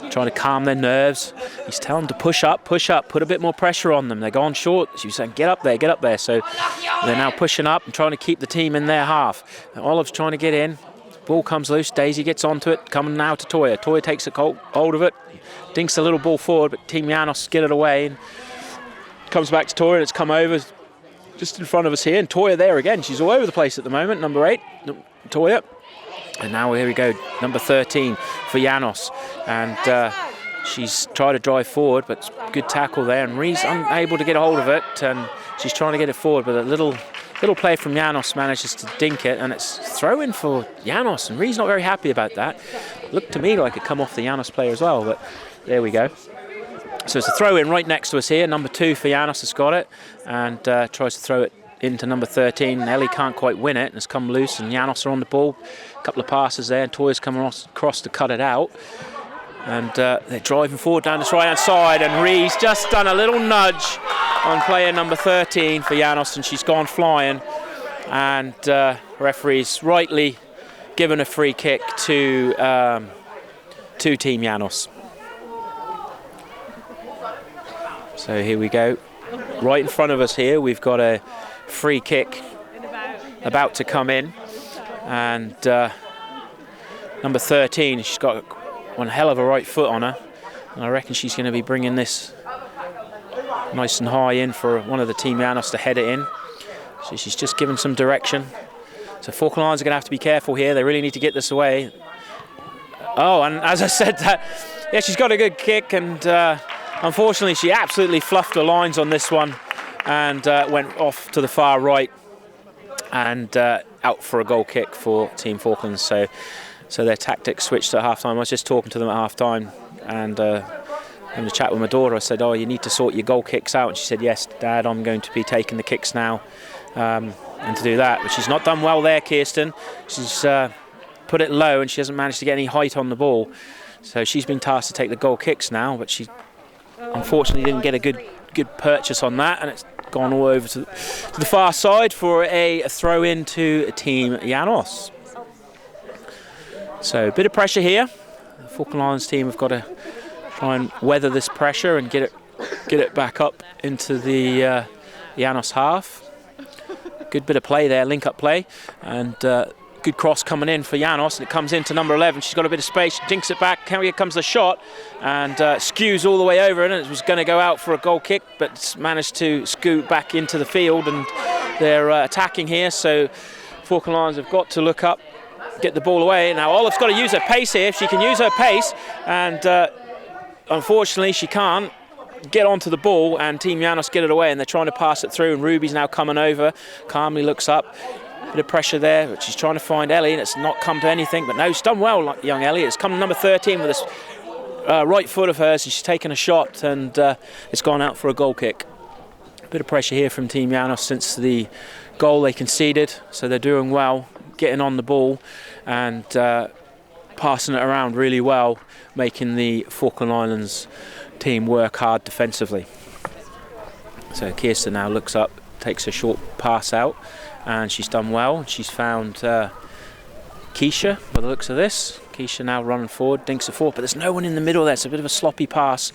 trying to calm their nerves. He's telling them to push up, put a bit more pressure on them. They're going short. She's saying, get up there. So they're now pushing up and trying to keep the team in their half. Olive's trying to get in. Ball comes loose. Daisy gets onto it. Coming now to Toya. Toya takes a hold of it. Dinks a little ball forward, but Team Llanos get it away. And comes back to Toya, and it's come over just in front of us here. And Toya there again. She's all over the place at the moment. Number 8, Toya. And now here we go, number 13 for Llanos. And she's tried to drive forward, but good tackle there. And Ree's unable to get a hold of it, and she's trying to get it forward, but a little play from Llanos manages to dink it, and it's throw-in for Llanos. And Ree's not very happy about that. Looked to me like it come off the Llanos player as well, but there we go. So it's a throw-in right next to us here. Number 2 for Llanos has got it, and tries to throw it into number 13. Ellie can't quite win it, and it's come loose, and Llanos are on the ball. A couple of passes there, and Toya's coming across to cut it out. And they're driving forward down this right-hand side, and Ree's just done a little nudge on player number 13 for Llanos, and she's gone flying. And referee's rightly given a free kick to Team Llanos. So here we go. Right in front of us here, we've got a free kick about to come in. And number 13, she's got one hell of a right foot on her. And I reckon she's going to be bringing this nice and high in for one of the Team Llanos to head it in. So she's just given some direction. So Falkland Islands are going to have to be careful here. They really need to get this away. Oh, and as I said, yeah, she's got a good kick, and unfortunately she absolutely fluffed her lines on this one, and went off to the far right, and out for a goal kick for Team Falklands. So their tactics switched at half-time. I was just talking to them at half-time, and having a chat with my daughter. I said, oh, you need to sort your goal kicks out. And she said, yes, Dad, I'm going to be taking the kicks now, and to do that. But she's not done well there, Kirsten. She's put it low, and she hasn't managed to get any height on the ball. So she's been tasked to take the goal kicks now, but she unfortunately didn't get a good purchase on that, and it's gone all over to the far side for a throw in to Team Llanos. So a bit of pressure here. The Falkland Islands team have got to try and weather this pressure and get it back up into the Llanos half. Good bit of play there, link-up play, and good cross coming in for Llanos, and it comes into number 11. She's got a bit of space, she dinks it back, here comes the shot, and skews all the way over, and it was going to go out for a goal kick, but it's managed to scoot back into the field, and they're attacking here, so Falkland Islands have got to look up, get the ball away. Now Olive's got to use her pace here, if she can use her pace, and unfortunately she can't get onto the ball, and Team Llanos get it away, and they're trying to pass it through, and Ruby's now coming over, calmly looks up. Bit of pressure there, but she's trying to find Ellie, and it's not come to anything. But no, she's done well, like young Ellie. It's come to number 13 with this right foot of hers, and she's taken a shot, and it's gone out for a goal kick. A bit of pressure here from Team Llanos since the goal they conceded, so they're doing well, getting on the ball and passing it around really well, making the Falkland Islands team work hard defensively. So Kirsten now looks up, takes a short pass out, and she's done well. She's found Keisha by the looks of this. Keisha now running forward, dinks it forward, but there's no one in the middle there. It's a bit of a sloppy pass,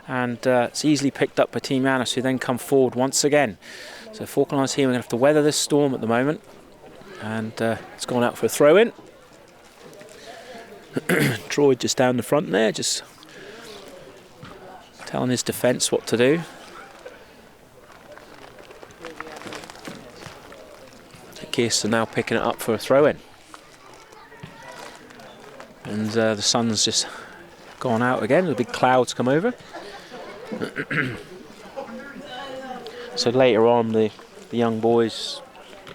and it's easily picked up by Team Llanos, who then come forward once again. So Falkland Islands team are going to have to weather this storm at the moment, and it's gone out for a throw-in. Troy just down the front there, just telling his defence what to do. So Kirsten now picking it up for a throw-in. And the sun's just gone out again, the big clouds come over. So later on the young boys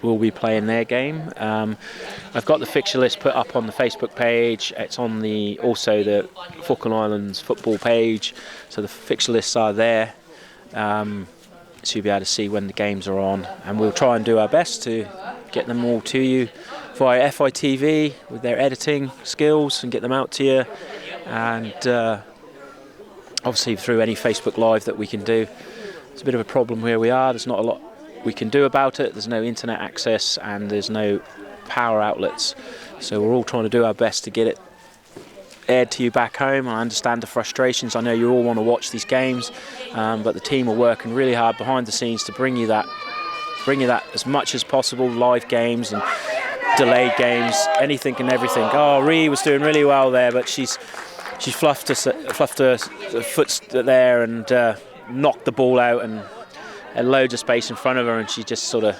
will be playing their game. I've got the fixture list put up on the Facebook page. It's on also the Falkland Islands football page, so the fixture lists are there. So you'll be able to see when the games are on, and we'll try and do our best to get them all to you via FITV with their editing skills and get them out to you, and obviously through any Facebook Live that we can do. It's a bit of a problem where we are. There's not a lot we can do about it. There's no internet access and there's no power outlets, so we're all trying to do our best to get it aired to you back home. I understand the frustrations. I know you all want to watch these games, but the team are working really hard behind the scenes to bring you that as much as possible. Live games and delayed games, anything and everything. Oh, Ree was doing really well there, but she's fluffed her foot there and knocked the ball out, and had loads of space in front of her, and she just sort of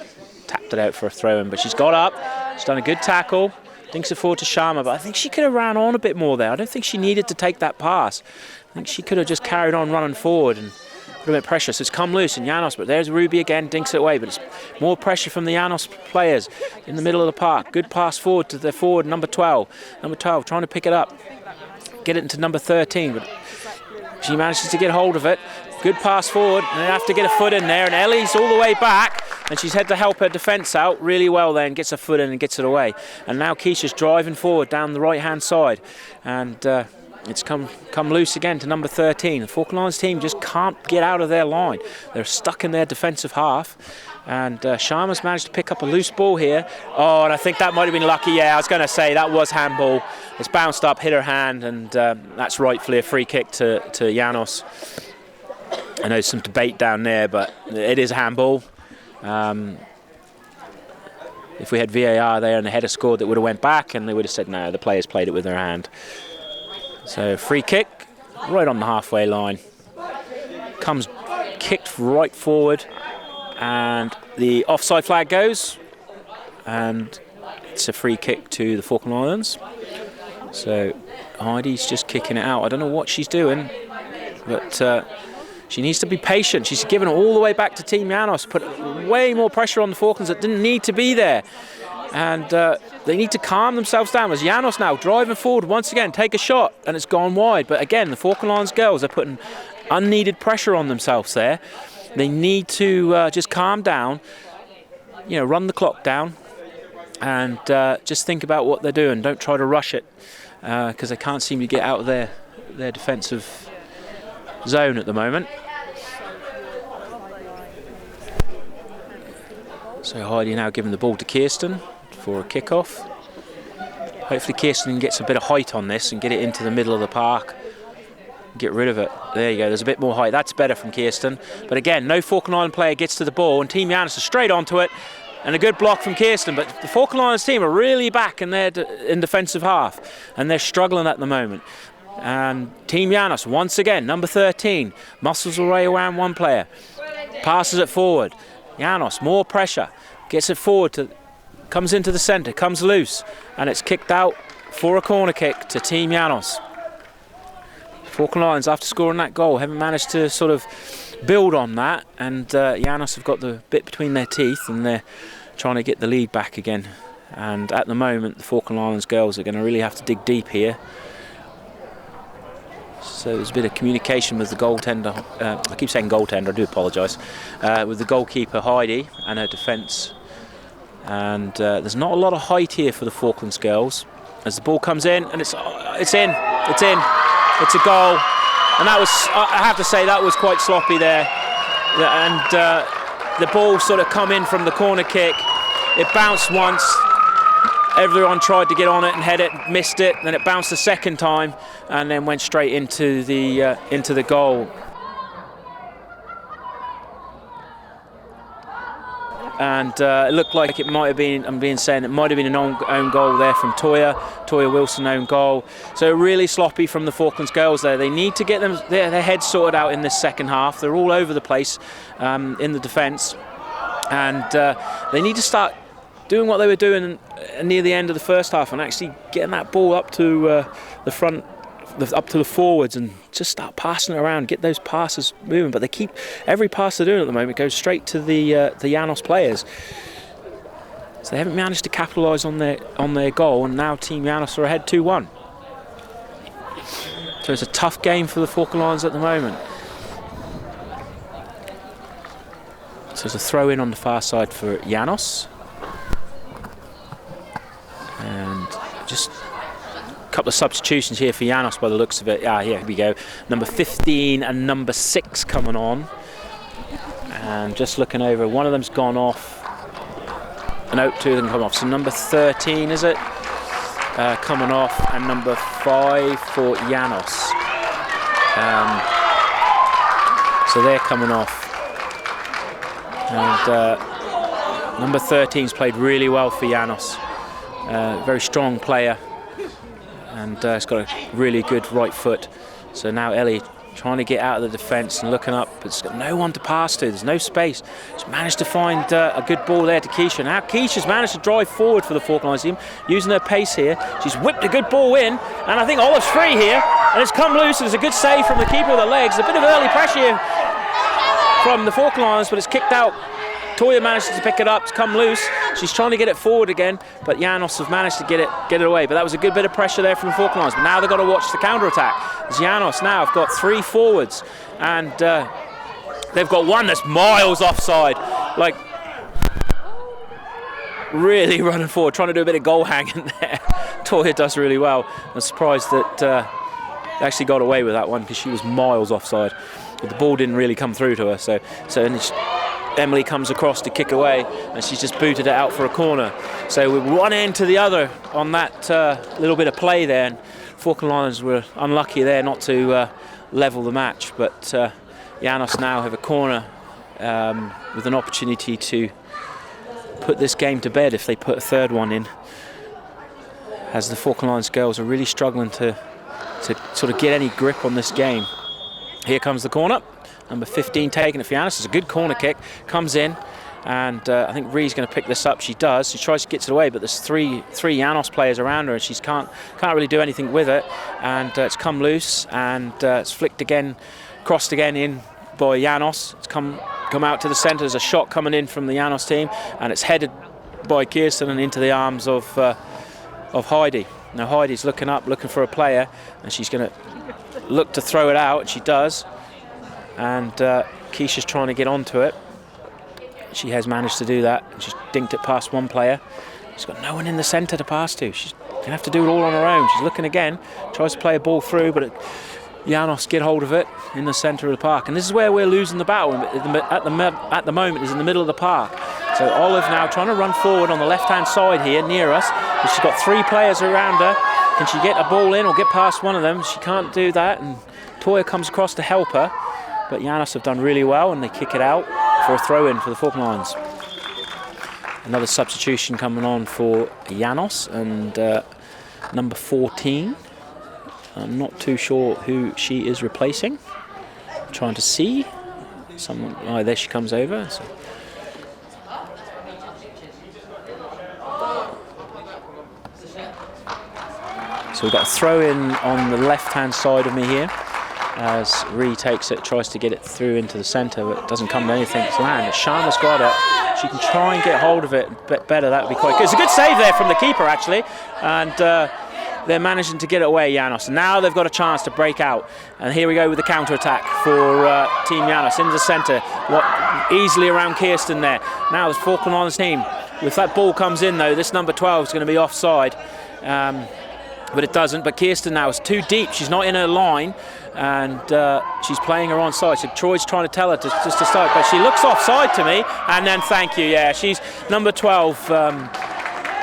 tapped it out for a throw-in. But she's got up, she's done a good tackle, dinks it forward to Sharma, but I think she could have ran on a bit more there. I don't think she needed to take that pass. I think she could have just carried on running forward and put a bit of pressure. So it's come loose in Llanos, but there's Ruby again, dinks it away, but it's more pressure from the Llanos players in the middle of the park. Good pass forward to their forward, number 12. Number 12 trying to pick it up, get it into number 13, but she manages to get hold of it. Good pass forward, and they have to get a foot in there, and Ellie's all the way back, and she's had to help her defence out really well there, and gets her foot in and gets it away. And now Keisha's driving forward down the right-hand side, and it's come loose again to number 13. The Falkland Islands team just can't get out of their line. They're stuck in their defensive half, and Sharma's managed to pick up a loose ball here. Oh, and I think that might have been lucky. Yeah, I was going to say that was handball. It's bounced up, hit her hand, and that's rightfully a free kick to Llanos. I know there's some debate down there, but it is a handball. If we had VAR there and the header scored, that would have went back, and they would have said no, the players played it with their hand. So free kick, right on the halfway line. Comes kicked right forward, and the offside flag goes, and it's a free kick to the Falkland Islands. So Heidi's just kicking it out. I don't know what she's doing, but she needs to be patient. She's given it all the way back to Team Llanos, put way more pressure on the Falklands that didn't need to be there. And they need to calm themselves down. As Llanos now driving forward once again, take a shot, and it's gone wide. But again, the Falkland Islands girls are putting unneeded pressure on themselves there. They need to just calm down, run the clock down, and just think about what they're doing. Don't try to rush it, because they can't seem to get out of their defensive zone at the moment. So Heidi now giving the ball to Kirsten for a kick-off. Hopefully Kirsten gets a bit of height on this and get it into the middle of the park. Get rid of it. There you go, there's a bit more height. That's better from Kirsten. But again, no Falkland Island player gets to the ball, and Team Llanos is straight onto it. And a good block from Kirsten, but the Falkland Islands team are really back in their defensive half, and they're struggling at the moment. And Team Llanos, once again, number 13, muscles away around one player, passes it forward. Llanos, more pressure, gets it forward, comes into the centre, comes loose, and it's kicked out for a corner kick to Team Llanos. Falkland Islands, after scoring that goal, haven't managed to sort of build on that, and Llanos have got the bit between their teeth, and they're trying to get the lead back again. And at the moment, the Falkland Islands girls are going to really have to dig deep here. So there's a bit of communication with the goaltender. I keep saying goaltender, I do apologise. With the goalkeeper Heidi and her defence. And there's not a lot of height here for the Falklands girls. As the ball comes in, and it's in. It's a goal. And that was, I have to say, that was quite sloppy there. And the ball sort of come in from the corner kick. It bounced once. Everyone tried to get on it and head it, missed it. Then it bounced the second time, and then went straight into the goal. And it looked like it might have been, it might have been an own goal there from Toya Wilson, own goal. So really sloppy from the Falklands girls there. They need to get their heads sorted out in this second half. They're all over the place in the defence, and they need to start doing what they were doing near the end of the first half and actually getting that ball up to the front, up to the forwards, and just start passing it around, get those passes moving. But every pass they're doing at the moment goes straight to the Llanos players. So they haven't managed to capitalise on their goal, and now Team Llanos are ahead 2-1. So it's a tough game for the Falklands at the moment. So there's a throw in on the far side for Llanos. And just a couple of substitutions here for Llanos by the looks of it. Here we go. Number 15 and number 6 coming on. And just looking over, one of them's gone off. No, 2 of them come off. So number 13, is it? Coming off, and number 5 for Llanos. So they're coming off. And number 13's played really well for Llanos. Very strong player, and it's got a really good right foot. So now Ellie trying to get out of the defence and looking up, but it's got no one to pass to. There's no space. She's managed to find a good ball there to Keisha. Now Keisha's managed to drive forward for the Falklands team, using her pace here. She's whipped a good ball in, and I think Olive's free here, and it's come loose. There's a good save from the keeper with the legs. A bit of early pressure here from the Falklands, but it's kicked out. Toya managed to pick it up, it's come loose. She's trying to get it forward again, but Llanos have managed to get it away. But that was a good bit of pressure there from the Falklands. But now they've got to watch the counter-attack. Llanos now have got 3 forwards, and they've got one that's miles offside. Like, really running forward, trying to do a bit of goal hanging there. Toya does really well. I'm surprised that they actually got away with that one, because she was miles offside. But the ball didn't really come through to her. So Emily comes across to kick away, and she's just booted it out for a corner. So we're one end to the other on that little bit of play there, and Falklands were unlucky there not to level the match. But Llanos now have a corner with an opportunity to put this game to bed if they put a third one in, as the Falklands girls are really struggling to sort of get any grip on this game. Here comes the corner. Number 15 taking it for Llanos. It's a good corner kick. Comes in, and I think Ree's going to pick this up. She does. She tries to get it away, but there's three Llanos players around her, and she can't really do anything with it. And it's come loose, and it's flicked again, crossed again in by Llanos. It's come out to the centre. There's a shot coming in from the Llanos team, and it's headed by Kirsten and into the arms of Heidi. Now Heidi's looking up, looking for a player, and she's going to look to throw it out, and she does. And Keisha's trying to get onto it. She has managed to do that. She's dinked it past one player. She's got no one in the centre to pass to. She's going to have to do it all on her own. She's looking again, tries to play a ball through, but Llanos get hold of it in the centre of the park. And this is where we're losing the battle at the moment, is in the middle of the park. So Olive now trying to run forward on the left-hand side here, near us. But she's got 3 players around her. Can she get a ball in or get past one of them? She can't do that, and Toya comes across to help her. But Llanos have done really well, and they kick it out for a throw-in for the Falklands. Another substitution coming on for Llanos, and number 14. I'm not too sure who she is replacing. I'm trying to see. Someone. Oh, there she comes over. So we've got a throw-in on the left-hand side of me here, as Ree takes it, tries to get it through into the centre, but it doesn't come to anything to land. Sharma's got it. She can try and get hold of it better. That would be quite good. It's a good save there from the keeper, actually. And they're managing to get it away, Llanos. Now they've got a chance to break out. And here we go with the counter-attack for Team Llanos into the centre. Easily around Kirsten there. Now the Falkland Islands team. If that ball comes in, though, this number 12 is going to be offside. But it doesn't. But Kirsten now is too deep. She's not in her line. And she's playing her onside. So Troy's trying to tell her just to start. But she looks offside to me. And then thank you. Yeah, she's number 12.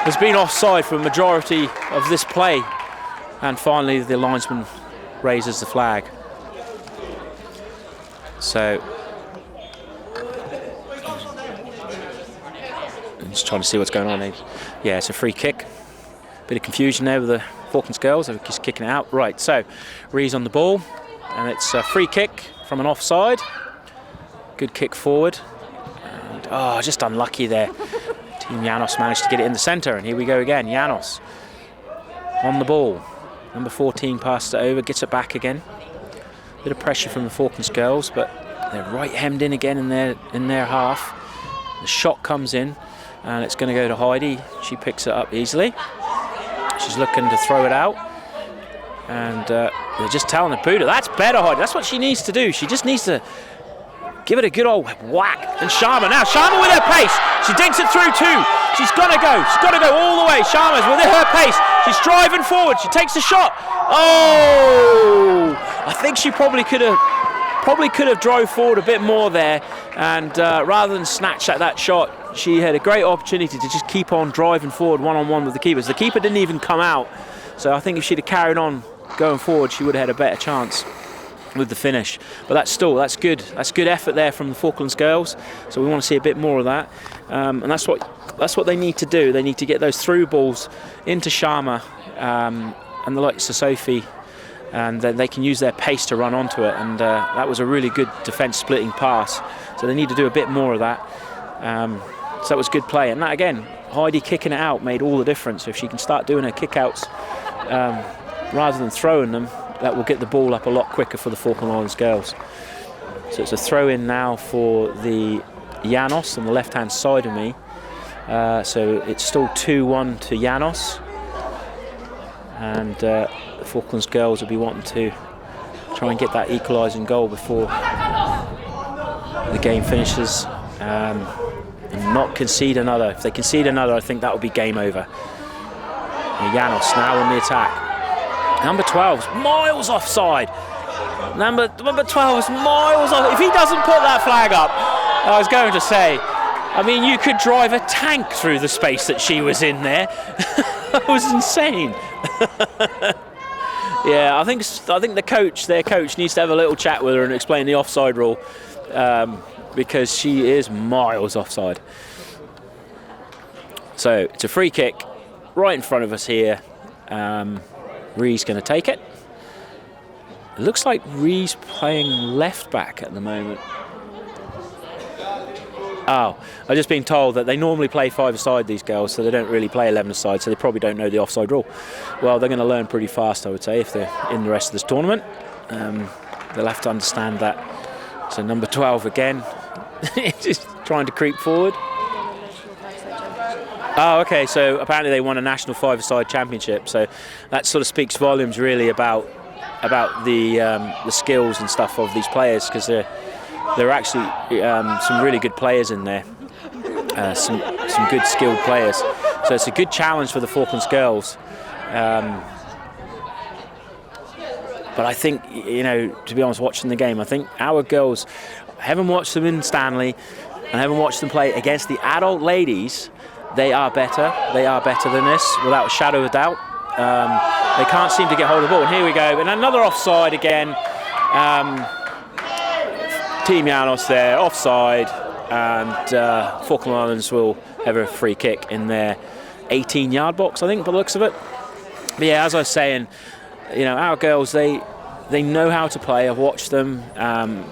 Has been offside for a majority of this play, and finally the linesman raises the flag. So I'm just trying to see what's going on. Yeah, it's a free kick. Bit of confusion there with the Falklands girls. They're just kicking it out. Right, so Ree's on the ball, and it's a free kick from an offside. Good kick forward. And, just unlucky there. Team Llanos managed to get it in the centre, and here we go again. Llanos on the ball. Number 14 passed it over, gets it back again. Bit of pressure from the Falklands girls, but they're right hemmed in again in their half. The shot comes in, and it's going to go to Heidi. She picks it up easily. She's looking to throw it out, and they're just telling her, boot it. That's better, Heidi. That's what she needs to do. She just needs to give it a good old whack. And Sharma now. Sharma with her pace. She digs it through too. She's got to go. She's got to go all the way. Sharma's with her pace. She's driving forward. She takes a shot. Oh! I think she probably could have drove forward a bit more there. And rather than snatch at that shot, she had a great opportunity to just keep on driving forward one-on-one with the keepers. The keeper didn't even come out. So I think if she'd have carried on going forward, she would have had a better chance with the finish. But that's good. That's good effort there from the Falklands girls. So we want to see a bit more of that. And that's what they need to do. They need to get those through balls into Sharma and the likes of Sophie, and then they can use their pace to run onto it. And that was a really good defence splitting pass. So they need to do a bit more of that. So that was good play. And that again, Heidi kicking it out made all the difference. If she can start doing her kick-outs rather than throwing them, that will get the ball up a lot quicker for the Falkland Islands girls. So it's a throw-in now for the Llanos on the left-hand side of me. So it's still 2-1 to Llanos. And the Falklands girls will be wanting to try and get that equalising goal before the game finishes. And not concede another. If they concede another, I think that will be game over. And Llanos now on the attack. Number 12's miles offside. Number 12 is miles off. If he doesn't put that flag up, I was going to say, I mean, you could drive a tank through the space that she was in there. That was insane. Yeah, I think their coach needs to have a little chat with her and explain the offside rule, because she is miles offside. So it's a free kick right in front of us here. Ree's going to take it. It looks like Ree's playing left back at the moment. Oh, I've just been told that they normally play 5-a-side, these girls, so they don't really play 11-a-side, so they probably don't know the offside rule. Well, they're going to learn pretty fast, I would say, if they're in the rest of this tournament. They'll have to understand that. So number 12 again, just trying to creep forward. Oh, okay, so apparently they won a national 5-a-side championship, so that sort of speaks volumes really about the skills and stuff of these players, because there are actually some really good players in there, some good skilled players. So it's a good challenge for the Falklands girls. But I think, to be honest, watching the game, I think our girls, I haven't watched them in Stanley, and I haven't watched them play against the adult ladies. They are better. They are better than this, without a shadow of doubt. They can't seem to get hold of the ball. And here we go. And another offside again. Team Llanos there, offside. And Falkland Islands will have a free kick in their 18-yard box, I think, by the looks of it. But yeah, as I was saying, our girls, they know how to play. I've watched them. And,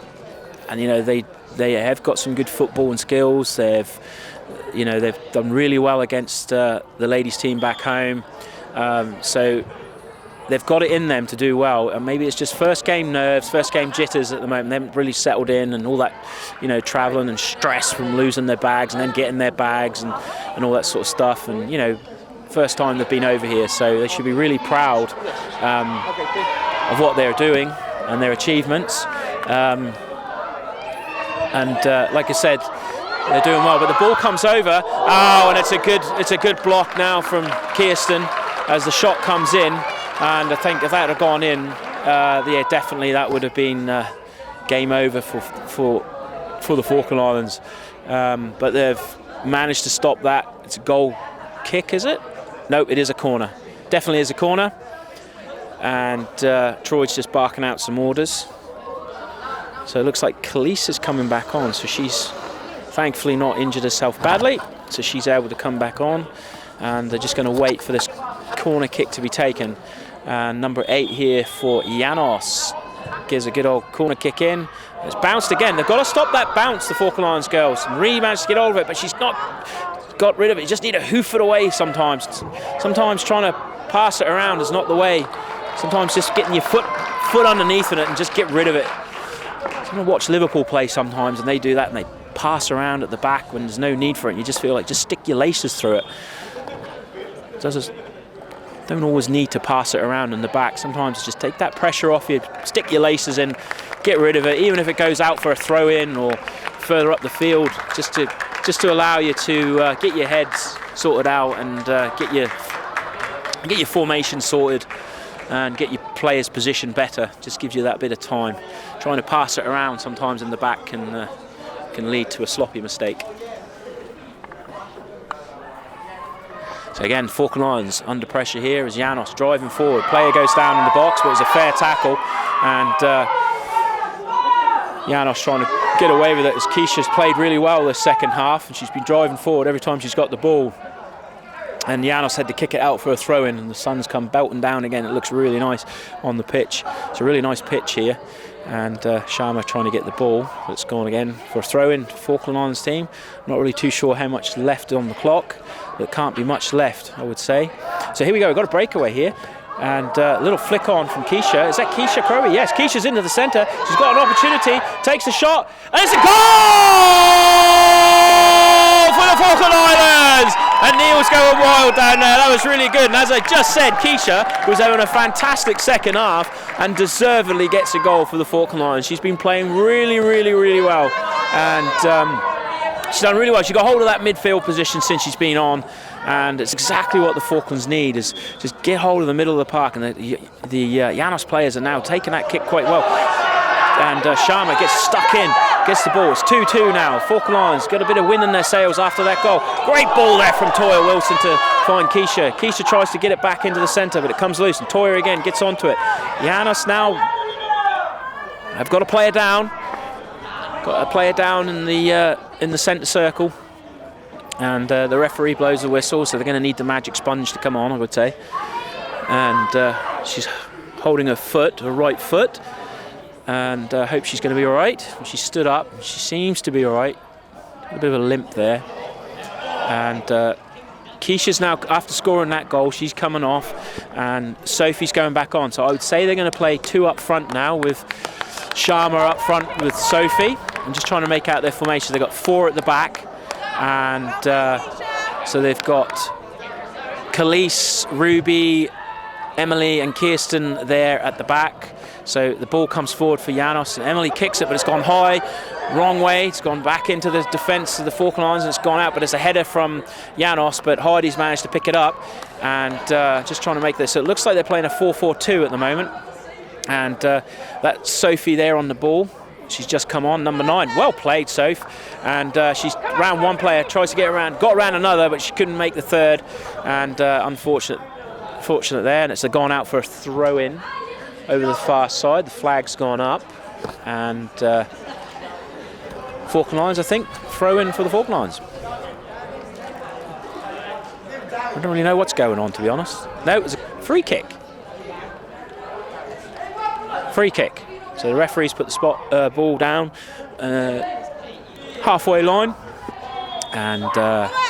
they have got some good football and skills. They've done really well against the ladies' team back home. So they've got it in them to do well. And maybe it's just first game nerves, first game jitters at the moment. They haven't really settled in, and all that, travelling and stress from losing their bags and then getting their bags and all that sort of stuff. And, first time they've been over here, so they should be really proud of what they're doing and their achievements. Like I said, they're doing well. But the ball comes over. Oh, and it's a good block now from Kirsten as the shot comes in. And I think if that had gone in, yeah, definitely that would have been game over for the Falkland Islands. But they've managed to stop that. It's a goal kick, is it? No, it is a corner. Definitely is a corner. And Troy's just barking out some orders. So it looks like Khalees is coming back on. So she's thankfully not injured herself badly. So she's able to come back on. And they're just going to wait for this corner kick to be taken. And number 8 here for Llanos gives a good old corner kick in. It's bounced again. They've got to stop that bounce, the Falkland Islands girls. Marie managed to get hold of it, but she's not got rid of it. You just need to hoof it away sometimes. Sometimes trying to pass it around is not the way. Sometimes just getting your foot underneath it and just get rid of it. I'm going to watch Liverpool play sometimes, and they do that, and they pass around at the back when there's no need for it. And you just feel like just stick your laces through it. Don't always need to pass it around in the back. Sometimes just take that pressure off you, stick your laces in, get rid of it, even if it goes out for a throw-in or further up the field, just to allow you to get your heads sorted out and get your formation sorted and get your players' position better. Just gives you that bit of time. Trying to pass it around sometimes in the back can lead to a sloppy mistake. So again, Falkland Islands under pressure here as Llanos driving forward. Player goes down in the box, but it was a fair tackle. And Llanos trying to get away with it as Keisha's played really well this second half. And she's been driving forward every time she's got the ball. And Llanos had to kick it out for a throw-in, and the sun's come belting down again. It looks really nice on the pitch. It's a really nice pitch here. And Sharma trying to get the ball, but it's gone again for a throw-in to Falkland Islands team. I'm not really too sure how much left on the clock. There can't be much left, I would say. So here we go, we've got a breakaway here. And a little flick on from Keisha. Is that Keisha Crowley? Yes, Keisha's into the centre. She's got an opportunity, takes a shot, and it's a goal for the Falkland Islands! And Neil's going wild down there. That was really good. And as I just said, Keisha was having a fantastic second half and deservedly gets a goal for the Falkland Islands. She's been playing really, really, really well. And she's done really well. She got hold of that midfield position since she's been on. And it's exactly what the Falklands need, is just get hold of the middle of the park. And the Llanos players are now taking that kick quite well. And Sharma gets stuck in, gets the ball. It's 2-2 now. Falkland Islands got a bit of wind in their sails after that goal. Great ball there from Toya Wilson to find Keisha. Keisha tries to get it back into the centre, but it comes loose. And Toya again gets onto it. Llanos now have got to play it down. Got to play it down in the centre circle. And the referee blows the whistle, so they're going to need the magic sponge to come on, I would say. And she's holding her foot, her right foot. And I hope she's going to be all right. She stood up. She seems to be all right. A bit of a limp there. And Keisha's now, after scoring that goal, she's coming off. And Sophie's going back on. So I would say they're going to play 2 up front now, with Sharma up front with Sophie. I'm just trying to make out their formation. They've got 4 at the back. And so they've got Khalees, Ruby, Emily and Kirsten there at the back. So the ball comes forward for Llanos, and Emily kicks it, but it's gone high, wrong way. It's gone back into the defence of the Falkland Islands, and it's gone out, but it's a header from Llanos, but Heidi's managed to pick it up, and just trying to make this. So it looks like they're playing a 4-4-2 at the moment, and that's Sophie there on the ball. She's just come on, number 9. Well played, Soph. And she's round one player, tries to get around, got around another, but she couldn't make the third, and unfortunate there, and it's gone out for a throw-in over the far side. The flag's gone up, and Falkland Islands, I think, throw in for the Falkland Islands. I don't really know what's going on, to be honest. No, it was a free kick. Free kick. So the referee's put the ball down halfway line, and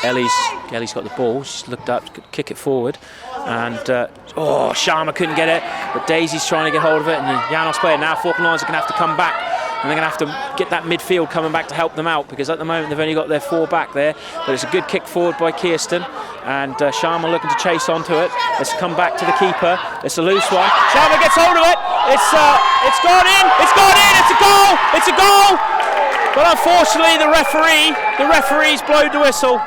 Ellie's got the ball. She's looked up to kick it forward, and Sharma couldn't get it, but Daisy's trying to get hold of it, and the Llanos player now, Falkland Islands are going to have to come back and they're going to have to get that midfield coming back to help them out, because at the moment they've only got their 4 back there. But it's a good kick forward by Kirsten, and Sharma looking to chase onto it. Let's come back to the keeper. It's a loose one. Sharma gets hold of it. It's gone in. It's gone in. It's a goal. It's a goal. But unfortunately, the referee's blowed the whistle.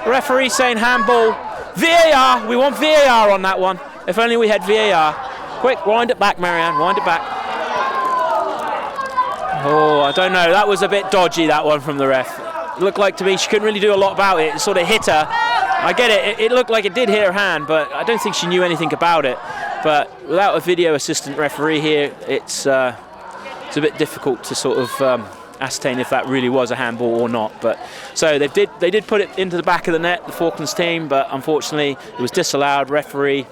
The referee saying handball. VAR. We want VAR on that one. If only we had VAR. Quick, wind it back, Marianne. Wind it back. Oh, I don't know. That was a bit dodgy, that one from the ref. It looked like to me she couldn't really do a lot about it. It sort of hit her. I get it. It looked like it did hit her hand, but I don't think she knew anything about it. But without a video assistant referee here, it's a bit difficult to sort of ascertain if that really was a handball or not. But so they did put it into the back of the net, the Falklands team, but unfortunately it was disallowed. Referee.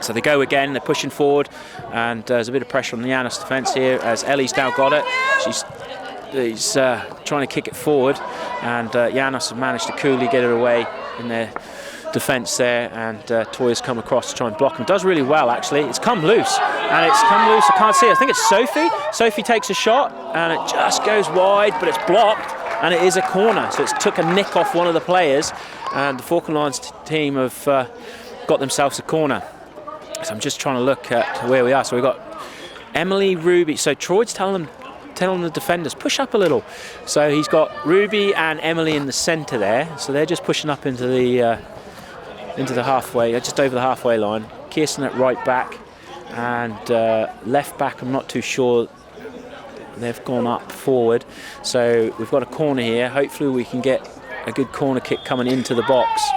So they go again, they're pushing forward, and there's a bit of pressure on the Llanos defence here as Ellie's now got it. He's trying to kick it forward, and Llanos have managed to coolly get it away in their defence there, and Toya's come across to try and block him. Does really well, actually. It's come loose, and it's come loose. I can't see it. I think it's Sophie. Sophie takes a shot, and it just goes wide, but it's blocked, and it is a corner. So it's took a nick off one of the players, and the Falklands team have got themselves a corner. So I'm just trying to look at where we are. So we've got Emily, Ruby. So Troy's telling the defenders, push up a little. So he's got Ruby and Emily in the centre there. So they're just pushing up into the halfway, just over the halfway line. Kirsten at right back, and left back, I'm not too sure. They've gone up forward. So we've got a corner here. Hopefully we can get a good corner kick coming into the box.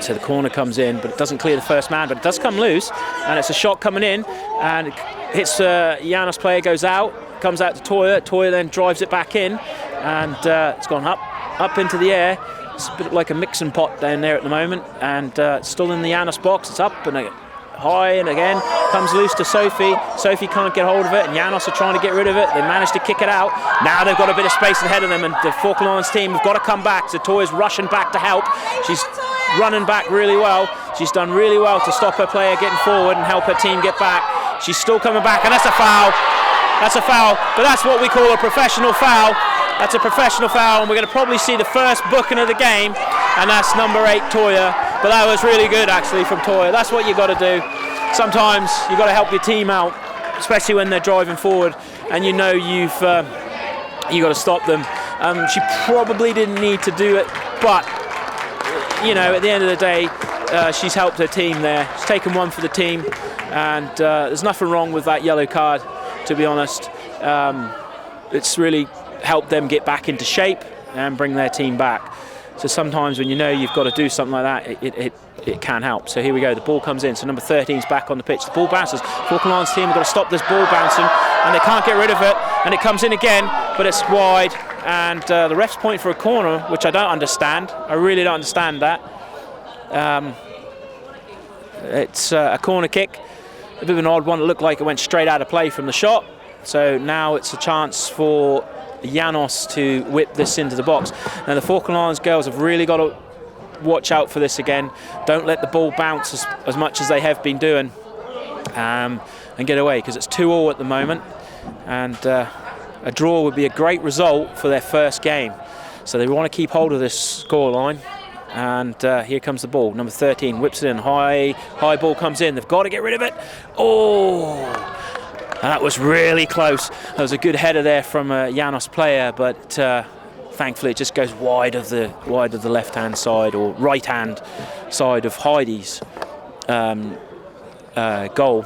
So the corner comes in, but it doesn't clear the first man, but it does come loose, and it's a shot coming in, and it hits Llanos player, goes out, comes out to Toya. Toya then drives it back in, and it's gone up into the air. It's a bit like a mixing pot down there at the moment, and it's still in the Llanos box. It's up and high, and again comes loose to Sophie. Sophie can't get hold of it, and Llanos are trying to get rid of it. They manage to kick it out. Now they've got a bit of space ahead of them, and the Falklands team have got to come back. So Toya's rushing back to help. She's running back really well. She's done really well to stop her player getting forward and help her team get back. She's still coming back, and that's a foul. That's a foul, but that's what we call a professional foul. That's a professional foul, and we're going to probably see the first booking of the game, and that's number 8, Toya. But that was really good, actually, from Toya. That's what you got to do. Sometimes you got to help your team out, especially when they're driving forward, and you know you got to stop them. She probably didn't need to do it, but you know, at the end of the day, she's helped her team there. She's taken one for the team, and there's nothing wrong with that yellow card, to be honest. It's really helped them get back into shape and bring their team back. So sometimes when you know you've got to do something like that, it can help. So here we go, the ball comes in, so number 13's back on the pitch. The ball bounces. Falklands team have got to stop this ball bouncing, and they can't get rid of it, and it comes in again, but it's wide, and the ref's point for a corner, which I don't understand. I really don't understand that. It's a corner kick, a bit of an odd one. It looked like it went straight out of play from the shot. So now it's a chance for Llanos to whip this into the box. Now the Falklands girls have really got to watch out for this again. Don't let the ball bounce as much as they have been doing, and get away, because it's 2-2 at the moment, and a draw would be a great result for their first game. So they want to keep hold of this scoreline, and here comes the ball. Number 13 whips it in. High ball comes in. They've got to get rid of it. Oh! That was really close. There was a good header there from a Llanos player, but thankfully it just goes wide of the left-hand side, or right-hand side of Heidi's goal.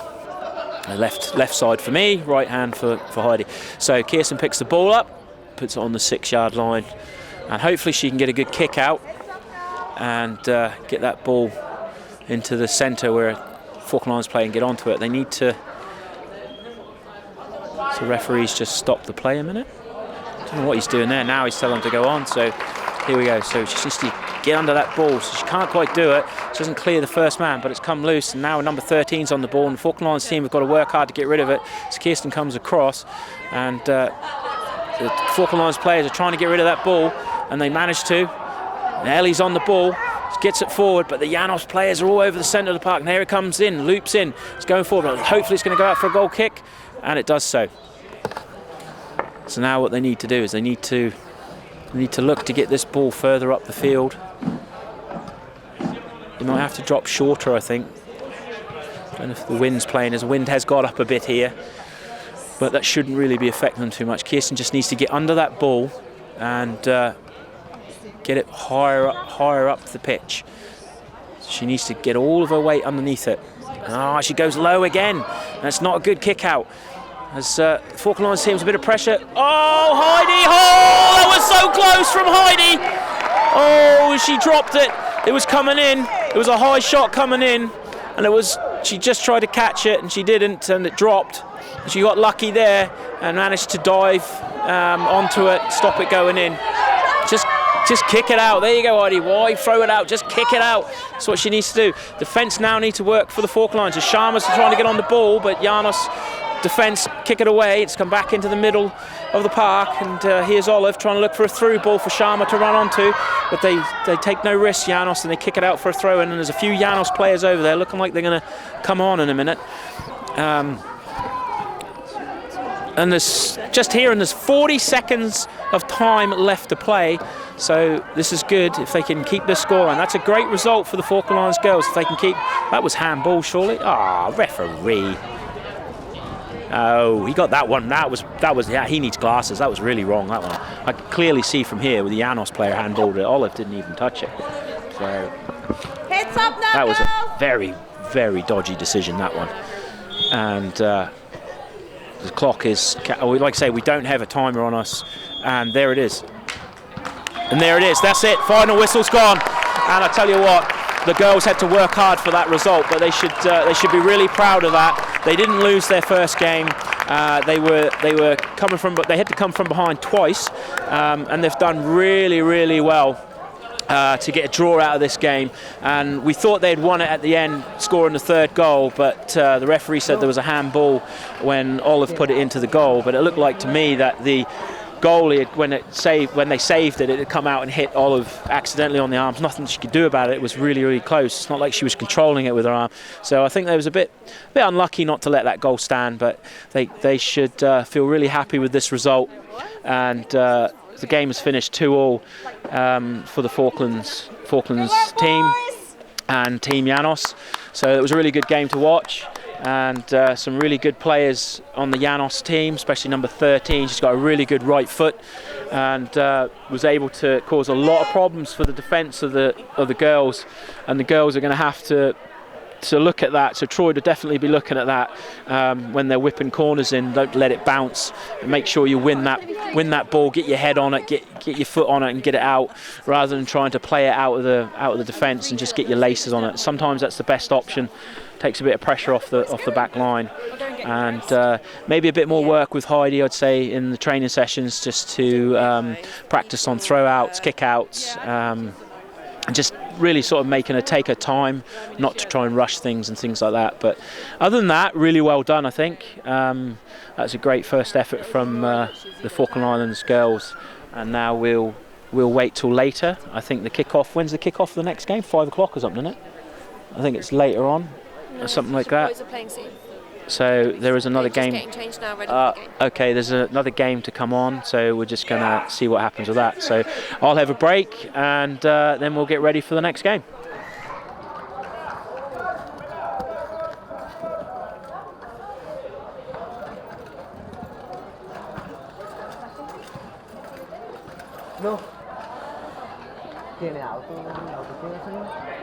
Left side for me, right hand for Heidi. So Kirsten picks the ball up, puts it on the 6-yard line, and hopefully she can get a good kick out and get that ball into the centre where Falklands play and get onto it. They need to. So referees just stop the play a minute. Don't know what he's doing there. Now he's telling them to go on. So here we go. So she needs to get under that ball. So she can't quite do it. She doesn't clear the first man, but it's come loose. And now number 13's on the ball. And the Falklands team have got to work hard to get rid of it. So Kirsten comes across, and the Falklands players are trying to get rid of that ball, and they manage to. And Ellie's on the ball. Gets it forward, but the Llanos players are all over the centre of the park. And there it comes in, loops in. It's going forward. Hopefully it's going to go out for a goal kick. and it does so. So now what they need to do is they need to look to get this ball further up the field. They might have to drop shorter, I think. I don't know if the wind's playing, as the wind has got up a bit here, but that shouldn't really be affecting them too much. Kirsten just needs to get under that ball and get it higher up the pitch. She needs to get all of her weight underneath it. Ah, she goes low again. That's not a good kick out. As Falklands team's a bit of pressure. Oh, Heidi! Oh, that was so close from Heidi! Oh, she dropped it. It was coming in. It was a high shot coming in, and she just tried to catch it and she didn't, and it dropped. She got lucky there and managed to dive onto it, stop it going in. Just kick it out. There you go, Heidi. Why throw it out? Just kick it out. That's what she needs to do. Defence now need to work for the Falklands. As Sharma's trying to get on the ball, but Llanos defence kick it away. It's come back into the middle of the park, and here's Olive trying to look for a through ball for Sharma to run onto, but they take no risks, Llanos, and they kick it out for a throw in, and there's a few Llanos players over there looking like they're going to come on in a minute. And there's 40 seconds of time left to play, so this is good if they can keep this score, and that's a great result for the Falklands girls if they can keep. That was handball, surely. Referee. Oh, he got that one. That was. Yeah, he needs glasses. That was really wrong. That one. I could clearly see from here with the Llanos player handballed it. Olive didn't even touch it. So Heads up now, that was girls. a very, very dodgy decision, that one. And the clock is. Like I say, we don't have a timer on us, and there it is. And there it is. That's it. Final whistle's gone. And I tell you what, the girls had to work hard for that result, but they should be really proud of that. They didn't lose their first game. They were coming from, but they had to come from behind twice, and they've done really, really well to get a draw out of this game. And we thought they'd won it at the end, scoring the third goal, but the referee said there was a handball when Olive put it into the goal. But it looked like to me that the goalie, when they saved it, it had come out and hit Olive accidentally on the arms. Nothing she could do about it. It was really, really close. It's not like she was controlling it with her arm. So I think they was a bit unlucky not to let that goal stand, but they should feel really happy with this result. And the game is finished 2-2 for the Falklands team and Team Llanos. So it was a really good game to watch. And some really good players on the Llanos team, especially number 13. She's got a really good right foot, and was able to cause a lot of problems for the defence of the girls. And the girls are going to have to look at that. So Troy would definitely be looking at that when they're whipping corners in. Don't let it bounce, and make sure you win that ball. Get your head on it, get your foot on it, and get it out, rather than trying to play it out of the defence and just get your laces on it. Sometimes that's the best option. Takes a bit of pressure off the back line, and maybe a bit more work with Heidi, I'd say, in the training sessions, just to practice on throw-outs, kick-outs, and just really sort of making her take her time, not to try and rush things and things like that. But other than that, really well done, I think. That's a great first effort from the Falkland Islands girls, and now we'll wait till later. I think the kick-off. When's the kick-off for the next game? 5 o'clock or something, isn't it? I think it's later on. Or something like that. So there is another game. Okay, there's another game to come on, so we're just going to see what happens with that. So I'll have a break, and then we'll get ready for the next game. No. ¿Tiene auto? ¿Auto tiene, señor?